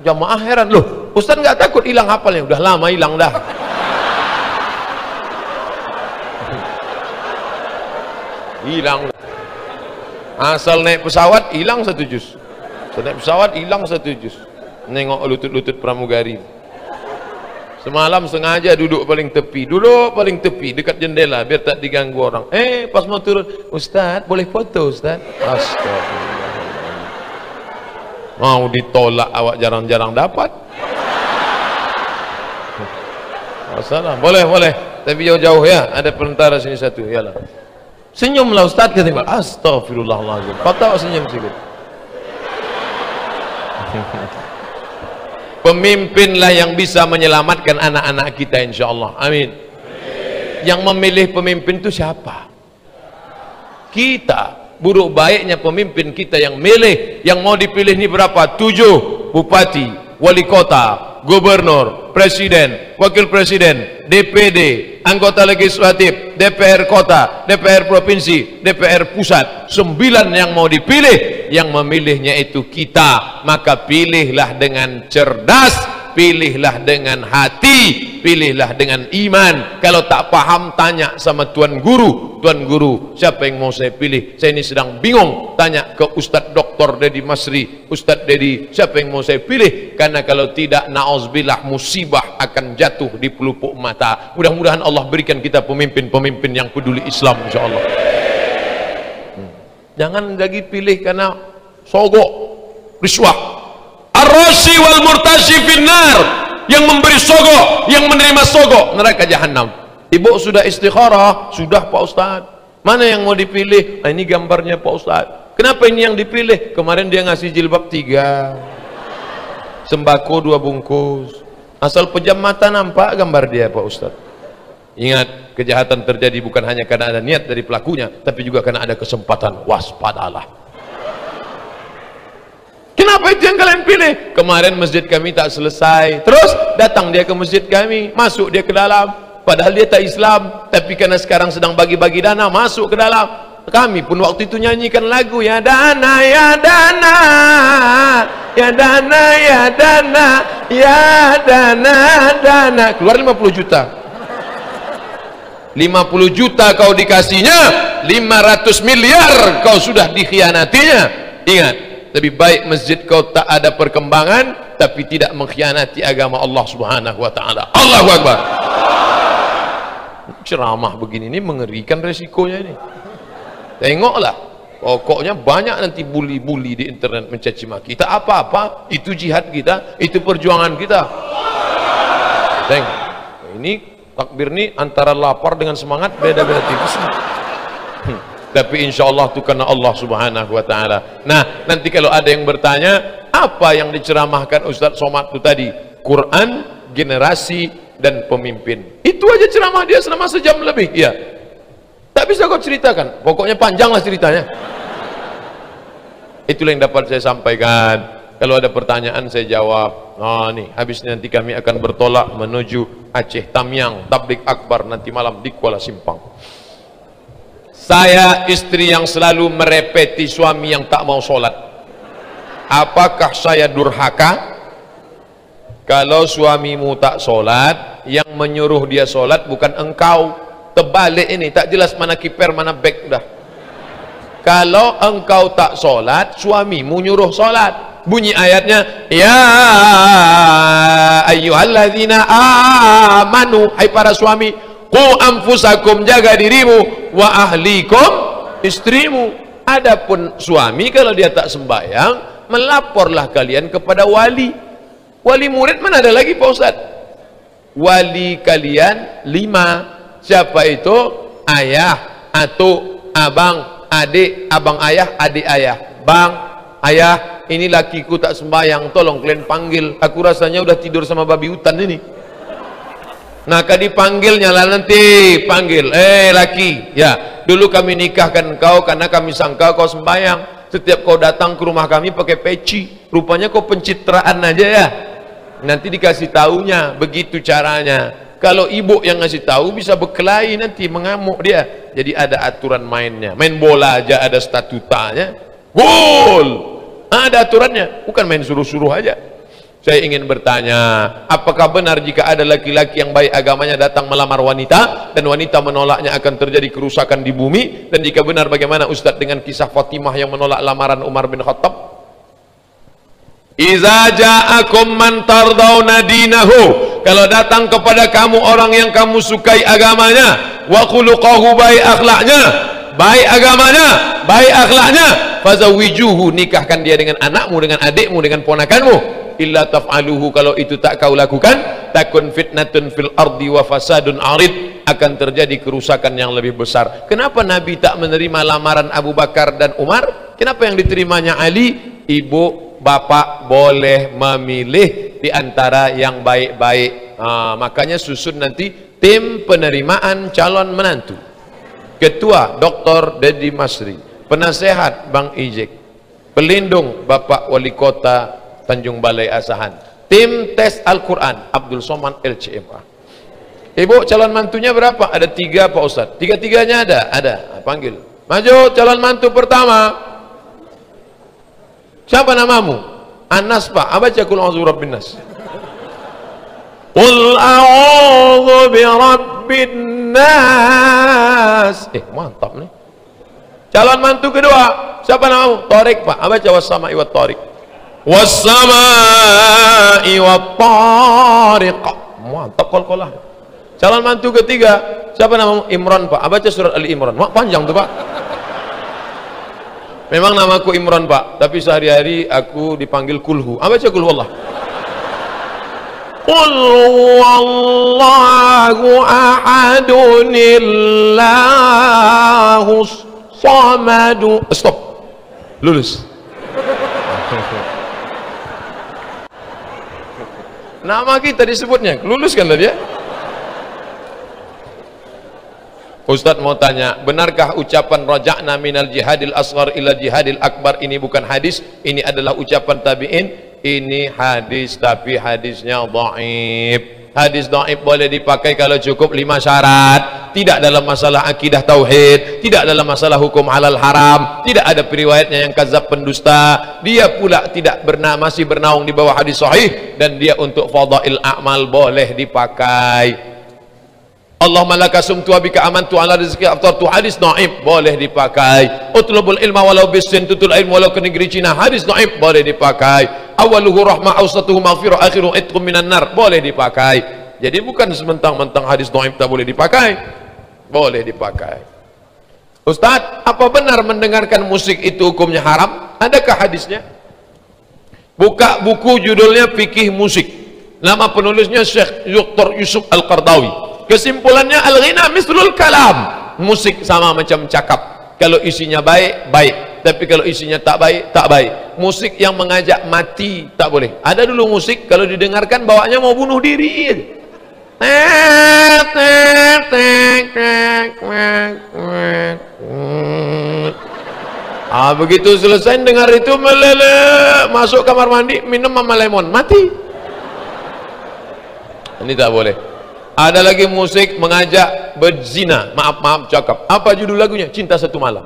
Jamaah heran, loh Ustaz nggak takut hilang hafalnya? Udah lama hilang dah. Hilang. Asal naik pesawat hilang 1 juz. Naik pesawat hilang 1 juz. Nengok lutut-lutut pramugari. Semalam sengaja duduk paling tepi dekat jendela biar tak diganggu orang. Pas mau turun, Ustaz boleh foto Ustaz? Astagfirullah. Mau ditolak awak jarang-jarang dapat. Masalah. Boleh. Tapi jauh-jauh ya. Ada perantara sini satu. Yalah. Senyumlah Ustaz, kata. Astagfirullahaladzim. Patah senyum sikit. Pemimpinlah yang bisa menyelamatkan anak-anak kita, insya Allah. Amin. Yang memilih pemimpin itu siapa? kita. Buruk baiknya pemimpin kita yang milih, yang mau dipilih ini berapa? 7 bupati, wali kota, gubernur, presiden, wakil presiden, DPD, anggota legislatif, DPR kota, DPR provinsi, DPR pusat. 9 yang mau dipilih, yang memilihnya itu kita. Maka pilihlah dengan cerdas, pilihlah dengan hati, pilihlah dengan iman. Kalau tak paham, tanya sama Tuan Guru. Tuan Guru, siapa yang mau saya pilih? Saya ini sedang bingung. Tanya ke Ustadz Dr. Dedi Masri. Ustadz Dedi, siapa yang mau saya pilih? Karena kalau tidak, na'udzubillah, musibah akan jatuh di pelupuk mata. Mudah-mudahan Allah berikan kita pemimpin-pemimpin yang peduli Islam, insyaAllah. Jangan lagi pilih karena sogok, riswah. Ar-rasi wal murtashi finnar, yang memberi sogok, yang menerima sogok, neraka jahanam. Ibu sudah istikharah? Sudah Pak Ustaz. Mana yang mau dipilih? Nah, ini gambarnya Pak Ustaz. Kenapa ini yang dipilih? Kemarin dia ngasih jilbab 3, sembako 2 bungkus. Asal pejam mata nampak gambar dia Pak Ustaz. Ingat, kejahatan terjadi bukan hanya karena ada niat dari pelakunya, tapi juga karena ada kesempatan. Waspadalah. Kenapa itu yang kalian pilih? Kemarin masjid kami tak selesai, terus datang dia ke masjid kami, masuk dia ke dalam, padahal dia tak Islam, tapi karena sekarang sedang bagi-bagi dana, masuk ke dalam. Kami pun waktu itu nyanyikan lagu, ya dana, ya dana, ya dana, ya dana, ya dana, dana. Keluar 50 juta. 50 juta kau dikasihnya, 500 miliar kau sudah dikhianatinya. Ingat, lebih baik masjid kau tak ada perkembangan tapi tidak mengkhianati agama Allah Subhanahu wa taala. Allahu Akbar. Ceramah begini ini mengerikan resikonya ini. Tengoklah, pokoknya banyak nanti bully-bully di internet mencaci maki. Tak apa-apa, itu jihad kita, itu perjuangan kita. Tengok. Ini takbir ini antara lapar dengan semangat beda-beda tipis. Tapi insya Allah itu karena Allah Subhanahu wa ta'ala. Nah, nanti kalau ada yang bertanya, apa yang diceramahkan Ustadz Somad itu tadi? Quran, generasi, dan pemimpin. Itu aja ceramah dia selama sejam lebih. Ya, tak bisa kau ceritakan. Pokoknya panjanglah ceritanya. Itulah yang dapat saya sampaikan. Kalau ada pertanyaan saya jawab. Nah nih, habis nanti kami akan bertolak menuju Aceh Tamiang, tablik akbar nanti malam di Kuala Simpang. Saya istri yang selalu merepeti suami yang tak mau sholat. Apakah saya durhaka? Kalau suamimu tak sholat, yang menyuruh dia sholat bukan engkau. Terbalik ini, tak jelas mana kiper mana back dah. Kalau engkau tak sholat, suamimu nyuruh sholat. Bunyi ayatnya, ya ayyuhalladzina amanu, hai para suami, qu anfusakum, jaga dirimu, wa ahlikum, istrimu. Adapun suami kalau dia tak sembahyang, melaporlah kalian kepada wali. Wali murid mana ada lagi Pak Ustaz? Wali kalian 5. Siapa itu? Ayah, atuk, abang, adik, abang ayah, adik ayah. Bang, ayah, ini lakiku tak sembahyang, tolong kalian panggil. Aku rasanya udah tidur sama babi hutan ini. Nah, dipanggilnya lah nanti, panggil, laki, ya, dulu kami nikahkan kau karena kami sangka kau sembahyang. Setiap kau datang ke rumah kami pakai peci, rupanya kau pencitraan aja ya. Nanti dikasih taunya, begitu caranya. Kalau ibu yang ngasih tahu bisa berkelahi nanti, mengamuk dia. Jadi ada aturan mainnya. Main bola aja ada statutanya. Gol! Ada aturannya, bukan main suruh-suruh aja. Saya ingin bertanya, apakah benar jika ada laki-laki yang baik agamanya datang melamar wanita dan wanita menolaknya akan terjadi kerusakan di bumi? Dan jika benar, bagaimana Ustadz dengan kisah Fatimah yang menolak lamaran Umar bin Khattab? Iza ja'akum man tardawna dinahu, kalau datang kepada kamu orang yang kamu sukai agamanya, wa khuluquhu, baik akhlaknya, baik agamanya, baik akhlaknya, fazawijuhu, nikahkan dia dengan anakmu, dengan adikmu, dengan ponakanmu. Illa taf'aluhu, kalau itu tak kau lakukan, takun fitnatun fil ardi wa fasadun arid, akan terjadi kerusakan yang lebih besar. Kenapa Nabi tak menerima lamaran Abu Bakar dan Umar? Kenapa yang diterimanya Ali? Ibu, bapak boleh memilih di antara yang baik-baik. Makanya susun nanti tim penerimaan calon menantu. Ketua Dr. Dedi Masri, penasehat Bang Ijek, pelindung Bapak Wali Kota Tanjung Balai Asahan, tim tes Al-Quran Abdul Somad LCMA. Ibu calon mantunya berapa? Ada 3 Pak Ustadz. 3-3-nya ada. Panggil. Maju calon mantu pertama. Siapa namamu? Anas Pak. Baca Qul a'udzu birabbin nas. Qul a'udzu birabbin nas. Mantap nih. Calon mantu kedua. Siapa namamu? Tariq Pak. Baca was-sama'i wat tariq. Was-sama'i wat tariq. Mantap kol-kolah. Calon mantu ketiga, siapa namamu? Imran Pak. Baca surat Ali Imran. Mak panjang tuh Pak. Memang namaku Imran Pak, tapi sehari-hari aku dipanggil Kulhu. Baca Kulhu Allah. Qul huwallahu ahadunillahus samadu. Stop. Lulus. Nama kita disebutnya, lulus kan tadi ya? Ustadz mau tanya, benarkah ucapan raja'na minal jihadil asghar ila jihadil akbar ini bukan hadis? Ini adalah ucapan tabi'in. Ini hadis, tapi hadisnya dhaif. Hadis dhaif boleh dipakai kalau cukup 5 syarat. Tidak dalam masalah akidah tauhid, tidak dalam masalah hukum halal haram, tidak ada periwayatnya yang kadzab pendusta. Dia pula tidak masih bernaung di bawah hadis sahih, dan dia untuk fadail a'mal boleh dipakai. Allahumma laka sumtu wa bika amantu ala rizqi aftartu, hadis dhaif boleh dipakai. Utlubul ilma walau bisin, tutul ilmu walau ke negeri Cina, hadis dhaif boleh dipakai. Awaluhu rahmah awsatuhu maghfirah akhiru itqum minan nar, boleh dipakai. Jadi bukan sementang-mentang hadis dhaif tak boleh dipakai, boleh dipakai. Ustaz, apa benar mendengarkan musik itu hukumnya haram? Adakah hadisnya? Buka buku judulnya Fikih Musik, nama penulisnya Syekh Dr. Yusuf Al-Qardawi. Kesimpulannya al-ghina mislul kalam, musik sama macam cakap. Kalau isinya baik, baik, tapi kalau isinya tak baik, tak baik. Musik yang mengajak mati tak boleh. Ada dulu musik kalau didengarkan bawaannya mau bunuh diri. Begitu selesai dengar itu meleleh, masuk kamar mandi, minum mama lemon, mati. Ini tak boleh. Ada lagi musik mengajak berzina, maaf cakap. Apa judul lagunya? Cinta Satu Malam.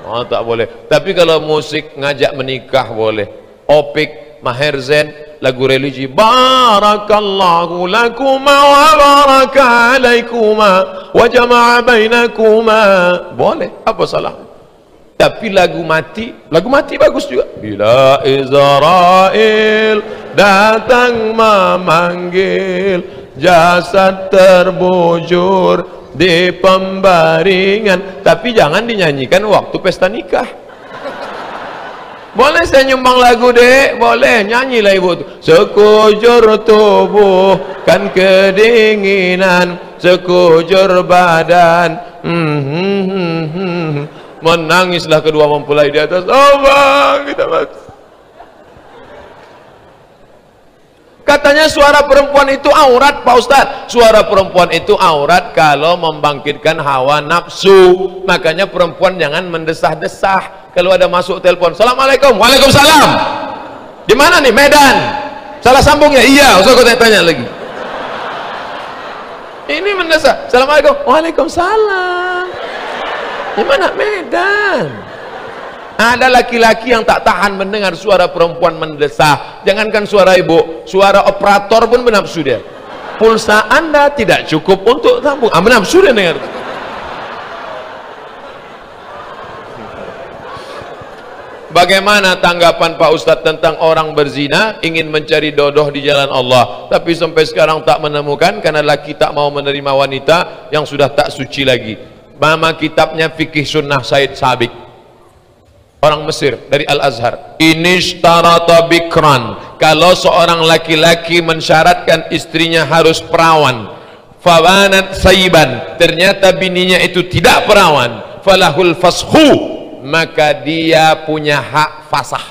Tak boleh. Tapi kalau musik ngajak menikah boleh. Opik, Maher Zain, lagu religi. Barakallahu lakuma wa baraka alaikuma wa jama'a bainakuma. Boleh. Apa salah? Tapi lagu mati bagus juga. Bila Israel datang memanggil, jasad terbujur di pembaringan, tapi jangan dinyanyikan waktu pesta nikah. Boleh saya nyumbang lagu dek? Boleh, nyanyilah ibu. Sekujur tubuh kan kedinginan, sekujur badan menangislah kedua mempelai di atas. Allah, kita mati. Katanya suara perempuan itu aurat Pak Ustadz. Suara perempuan itu aurat kalau membangkitkan hawa nafsu. Makanya perempuan jangan mendesah-desah. Kalau ada masuk telepon, Assalamualaikum. Waalaikumsalam. Di mana nih? Medan. Salah sambungnya? Iya. Usah aku tanya lagi. Ini mendesah. Assalamualaikum. Waalaikumsalam. Di mana? Medan. Ada laki-laki yang tak tahan mendengar suara perempuan mendesah. Jangankan suara ibu, suara operator pun bernafsu dia. Pulsa Anda tidak cukup untuk tampung. Bernafsu dia dengar. Bagaimana tanggapan Pak Ustadz tentang orang berzina ingin mencari dodoh di jalan Allah, tapi sampai sekarang tak menemukan karena laki tak mau menerima wanita yang sudah tak suci lagi. Nama kitabnya Fikih Sunnah Said Sabiq, orang Mesir dari Al-Azhar. Inishtarata bikran, kalau seorang laki-laki mensyaratkan istrinya harus perawan, fawanat saiban, ternyata bininya itu tidak perawan, falahul fashu, maka dia punya hak fasah.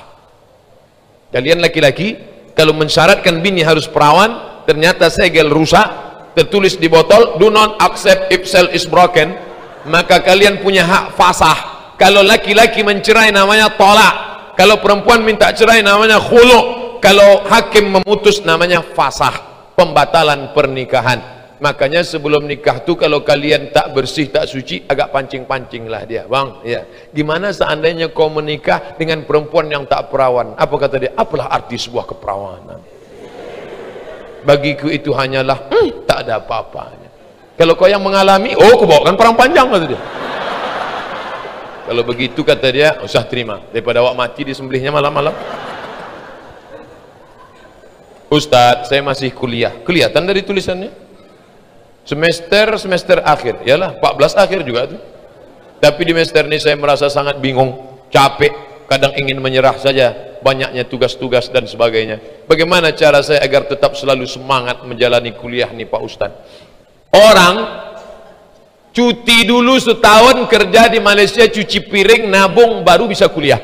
Kalian laki-laki kalau mensyaratkan bini harus perawan, ternyata segel rusak, tertulis di botol do not accept if cell is broken, maka kalian punya hak fasah. Kalau laki-laki mencerai namanya tolak, kalau perempuan minta cerai namanya khulu', kalau hakim memutus namanya fasah, pembatalan pernikahan. Makanya sebelum nikah tuh kalau kalian tak bersih, tak suci, agak pancing-pancing lah dia, bang. Ya, gimana seandainya kau menikah dengan perempuan yang tak perawan? Apa kata dia? Apalah arti sebuah keperawanan? Bagiku itu hanyalah tak ada apa-apanya. Kalau kau yang mengalami, oh kau bawakan perang panjang, kata dia. Kalau begitu kata dia, usah terima daripada awak mati disembelihnya malam-malam. Ustadz, saya masih kuliah. Kelihatan dari tulisannya. Semester akhir, yalah 14 akhir juga tuh. Tapi di semester ini saya merasa sangat bingung, capek, kadang ingin menyerah saja, banyaknya tugas-tugas dan sebagainya. Bagaimana cara saya agar tetap selalu semangat menjalani kuliah nih Pak Ustadz? Orang cuti dulu setahun kerja di Malaysia, cuci piring, nabung, baru bisa kuliah.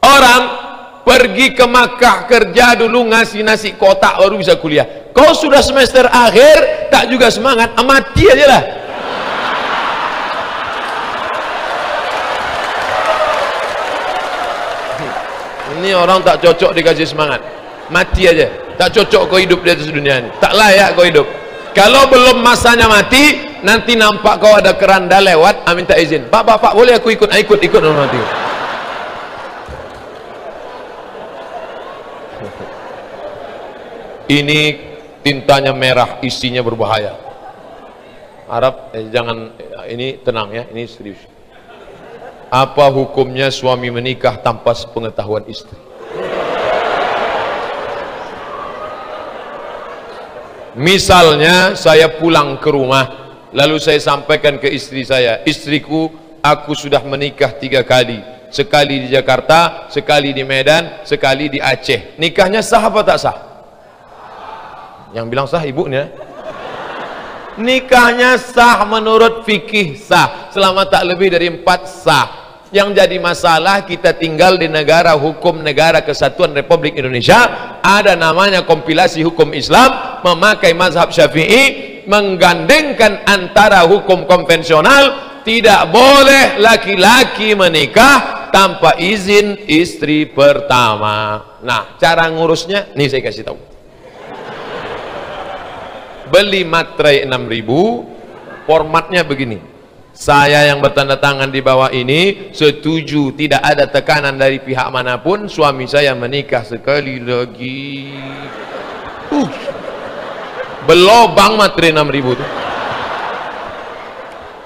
Orang pergi ke Makkah kerja dulu, ngasih nasi kotak, baru bisa kuliah. Kau sudah semester akhir tak juga semangat, mati aja lah. Ini orang tak cocok dikasih semangat, mati aja. Tak cocok kau hidup di atas dunia ini, tak layak kau hidup. Kalau belum masanya mati, nanti nampak kau ada keranda lewat, minta izin, Pak boleh aku ikut? Ikut mati. Ini tintanya merah, isinya berbahaya. Harap jangan, ini tenang ya, ini serius. Apa hukumnya suami menikah tanpa sepengetahuan istri? Misalnya saya pulang ke rumah, lalu saya sampaikan ke istri saya, istriku, aku sudah menikah 3 kali. Sekali di Jakarta, sekali di Medan, sekali di Aceh. Nikahnya sah apa tak sah? Yang bilang sah ibunya. Nikahnya sah menurut fikih sah, selama tak lebih dari 4 sah. Yang jadi masalah, kita tinggal di negara hukum Negara Kesatuan Republik Indonesia, ada namanya kompilasi hukum Islam, memakai mazhab Syafi'i, menggandengkan antara hukum konvensional. Tidak boleh laki-laki menikah tanpa izin istri pertama. Nah, cara ngurusnya nih saya kasih tahu. Beli materai 6.000, formatnya begini. Saya yang bertanda tangan di bawah ini setuju, tidak ada tekanan dari pihak manapun, suami saya menikah sekali lagi. Belobang materai 6.000 itu.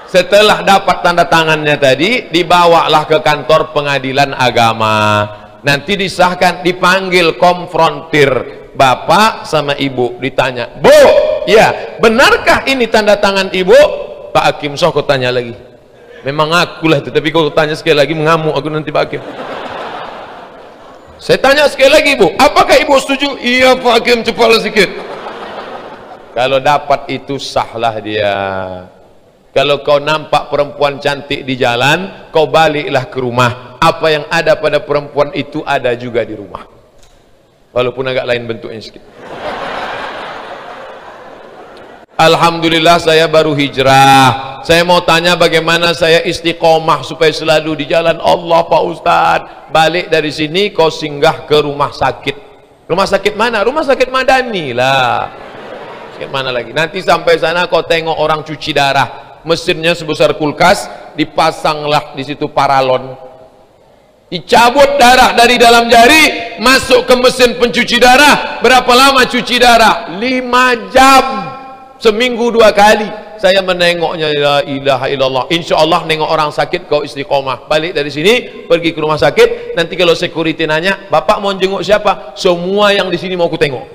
Setelah dapat tanda tangannya tadi, dibawalah ke kantor pengadilan agama. Nanti disahkan, dipanggil konfrontir bapak sama ibu, ditanya, Bu, ya benarkah ini tanda tangan ibu? Pak Hakim, kau tanya lagi. Memang akulah itu, tapi kau tanya sekali lagi mengamuk aku nanti Pak Hakim. Saya tanya sekali lagi, Bu, apakah ibu setuju? Iya Pak Hakim, cepatlah sikit. Kalau dapat itu sahlah dia. Kalau kau nampak perempuan cantik di jalan, kau baliklah ke rumah. Apa yang ada pada perempuan itu ada juga di rumah, walaupun agak lain bentuknya sedikit. Alhamdulillah saya baru hijrah. Saya mau tanya bagaimana saya istiqomah supaya selalu di jalan Allah Pak Ustadz. Balik dari sini kau singgah ke rumah sakit. Rumah sakit mana? Rumah sakit Madani lah. Sakit mana lagi? Nanti sampai sana kau tengok orang cuci darah. Mesinnya sebesar kulkas, dipasanglah di situ paralon. Dicabut darah dari dalam jari, masuk ke mesin pencuci darah. Berapa lama cuci darah? 5 jam. Seminggu 2 kali saya menengoknya. La ilaha illallah. Insya Allah nengok orang sakit kau istiqomah. Balik dari sini pergi ke rumah sakit, nanti kalau security nanya, Bapak mau jenguk siapa? Semua yang di sini mau ku tengok.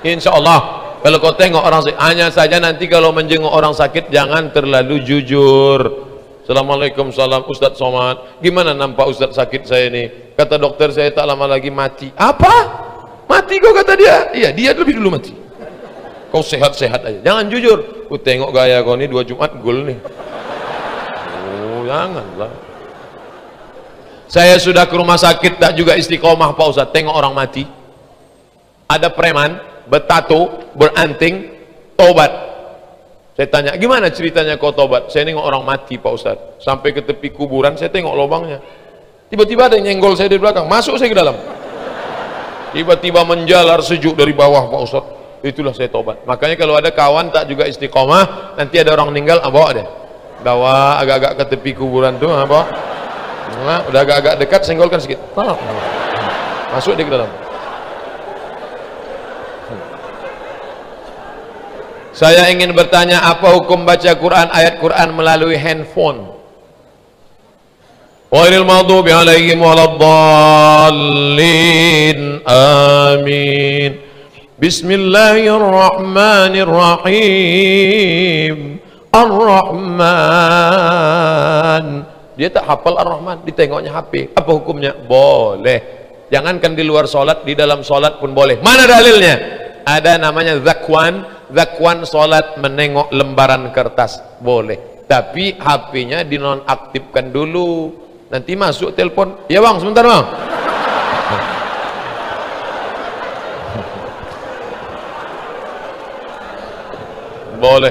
Insya Allah kalau kau tengok orang sakit, hanya saja nanti kalau menjenguk orang sakit jangan terlalu jujur. Assalamualaikum, salam Ustadz Somad, gimana nampak Ustadz sakit saya ini? Kata dokter saya tak lama lagi mati. Apa? Mati kau kata dia? Iya, dia lebih dulu mati. Kau sehat-sehat aja, jangan jujur. Ku tengok gaya kau ini 2 Jumat gol nih. Oh janganlah. Saya sudah ke rumah sakit tak juga istiqomah Pak Ustadz, tengok orang mati. Ada preman bertato, beranting, tobat. Saya tanya, gimana ceritanya kau tobat? Saya nengok orang mati Pak Ustadz, sampai ke tepi kuburan, saya tengok lubangnya, tiba-tiba ada yang nyenggol saya dari belakang, masuk saya ke dalam, tiba-tiba menjalar sejuk dari bawah Pak Ustadz. Itulah saya tobat. Makanya kalau ada kawan tak juga istiqomah, nanti ada orang meninggal, bawa deh, bawa agak-agak ke tepi kuburan tuh, bawa. Nah, udah agak-agak dekat, senggolkan sedikit, masuk dia ke dalam. Saya ingin bertanya, apa hukum baca Quran, ayat Quran melalui handphone? Ghairil maghdubi alaihim waladdallin. Amin. Bismillahirrahmanirrahim. Ar-Rahman. Dia tak hafal Ar-Rahman, ditengoknya HP. Apa hukumnya? Boleh. Jangankan di luar solat, di dalam solat pun boleh. Mana dalilnya? Ada namanya zakwan. Zakwan solat menengok lembaran kertas. Boleh. Tapi HP-nya dinonaktifkan dulu. Nanti masuk telepon. Ya bang, sebentar bang. Boleh.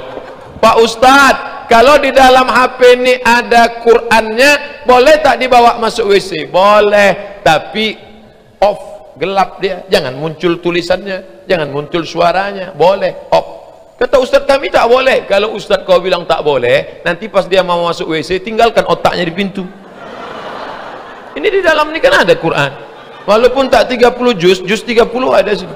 Pak Ustadz, kalau di dalam HP ini ada Qurannya, boleh tak dibawa masuk WC? Boleh, tapi off, gelap dia, jangan muncul tulisannya, jangan muncul suaranya. Boleh, off. Kata Ustadz kami tak boleh. Kalau Ustadz kau bilang tak boleh, nanti pas dia mau masuk WC, tinggalkan otaknya di pintu. Ini di dalam ini kan ada Quran, walaupun tak 30 juz 30 ada sini.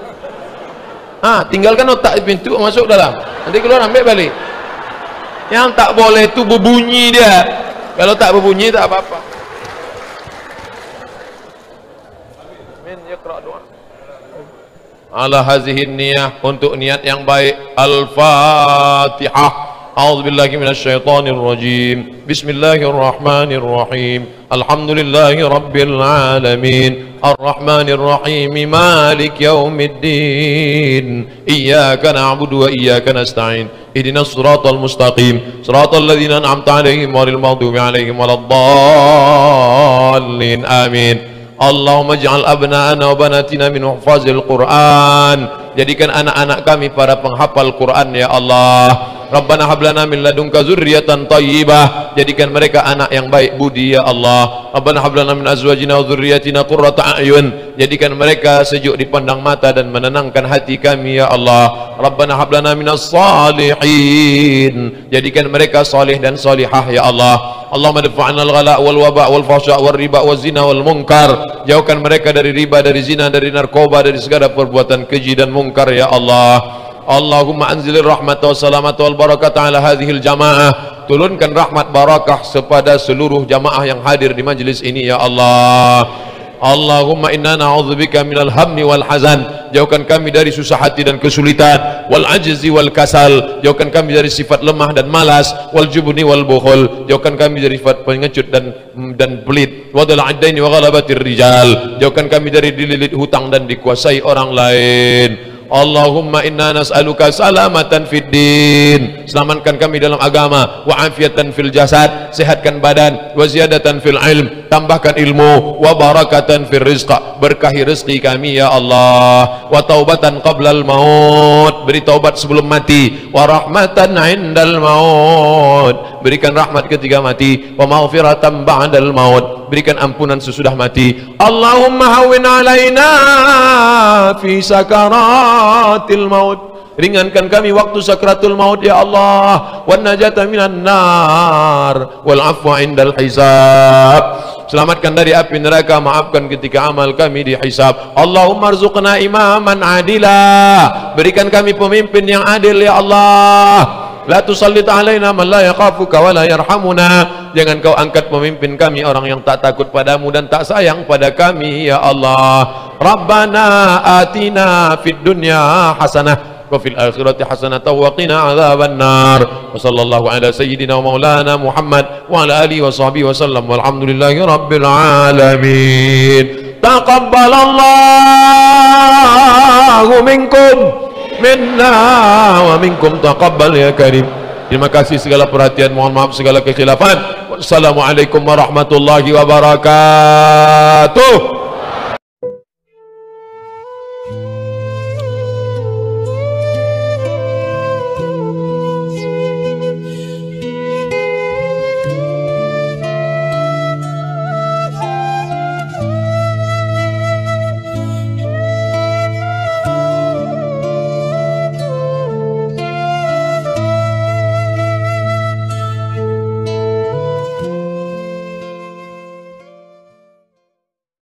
Tinggalkan otak di pintu, masuk dalam, nanti keluar ambil balik. Yang tak boleh itu berbunyi dia. Kalau tak berbunyi tak apa-apa. Amin. Yaqra doa. Ala hazihin niyah, untuk niat yang baik. Al-Fatihah. A'udzubillahi minasyaitonir rajim. Bismillahirrahmanirrahim. Alhamdulillahi rabbil alamin. Ar-Rahmanir Rahim. Malik yaumiddin. Iyyaka na'budu wa iyyaka nasta'in. Ihdinas siratal mustaqim. Siratal ladzina an'amta 'alaihim ghairil maghdubi 'alaihim waladdallin. Amin. Allahumma ij'al abna'ana wa banatina min huffazil Qur'an. Jadikan anak-anak kami para penghafal Quran ya Allah. Rabbana hablana min ladunka dzurriyyatan thayyibah. Jadikan mereka anak yang baik budi ya Allah. Rabbana hablana min azwajina wa dzurriyyatina qurrata a'yun. Jadikan mereka sejuk dipandang mata dan menenangkan hati kami ya Allah. Rabbana hablana minas salihin. Jadikan mereka salih dan salihah ya Allah. Allahumma dafa'na al-ghala wal waba wal fahsya wal riba wal zina wal munkar. Jauhkan mereka dari riba, dari zina, dari narkoba, dari segala perbuatan keji dan munkar ya Allah. Allahumma anzilir rahmata wa salamata wal barakata ala hadhil jamaah. Turunkan rahmat barakah kepada seluruh jamaah yang hadir di majlis ini ya Allah. Allahumma inna na'udzubika minal hammi wal hazan. Jauhkan kami dari susah hati dan kesulitan, wal ajzi wal kasal. Jauhkan kami dari sifat lemah dan malas, wal jubni wal bukhul. Jauhkan kami dari sifat pengecut dan pelit, wadal addaini wa ghalabatir rijal. Jauhkan kami dari dililit hutang dan dikuasai orang lain. Allahumma inna nas'aluka salamatan fid din. Selamatkan kami dalam agama, wa afiatan fil jasad, sehatkan badan, wa ziyadatan fil ilm, tambahkan ilmu, wa barakatan fil rizq, berkahi rezeki kami ya Allah, wa taubatan qablal maut, beri taubat sebelum mati, wa rahmatan indal maut, berikan rahmat ketika mati, wa maghfiratan ba'dal maut, berikan ampunan sesudah mati. Allahumma hawwin alaina fi sakaratil maut, ringankan kami waktu sakratul maut ya Allah, wan najata minan nar wal afwa indal hisab. Selamatkan dari api neraka, maafkan ketika amal kami dihisab. Allahumma arzuqna imaman adila, berikan kami pemimpin yang adil ya Allah. La tusallit alaina man la yakhafuka wa la yarhamuna. Jangan kau angkat pemimpin kami orang yang tak takut padamu dan tak sayang pada kami ya Allah. Rabbana atina fid dunya hasanah wa fil akhirati hasanah wa qina adzaban nar. Wa sallallahu ala sayyidina wa maulana Muhammad wa ala alihi wa sahbihi wa sallam. Walhamdulillahi rabbil alamin. Taqabbalallahu minkum minna wa minkum taqabbal ya karim. Terima kasih segala perhatian, mohon maaf segala kekhilafan. Wassalamualaikum warahmatullahi wabarakatuh.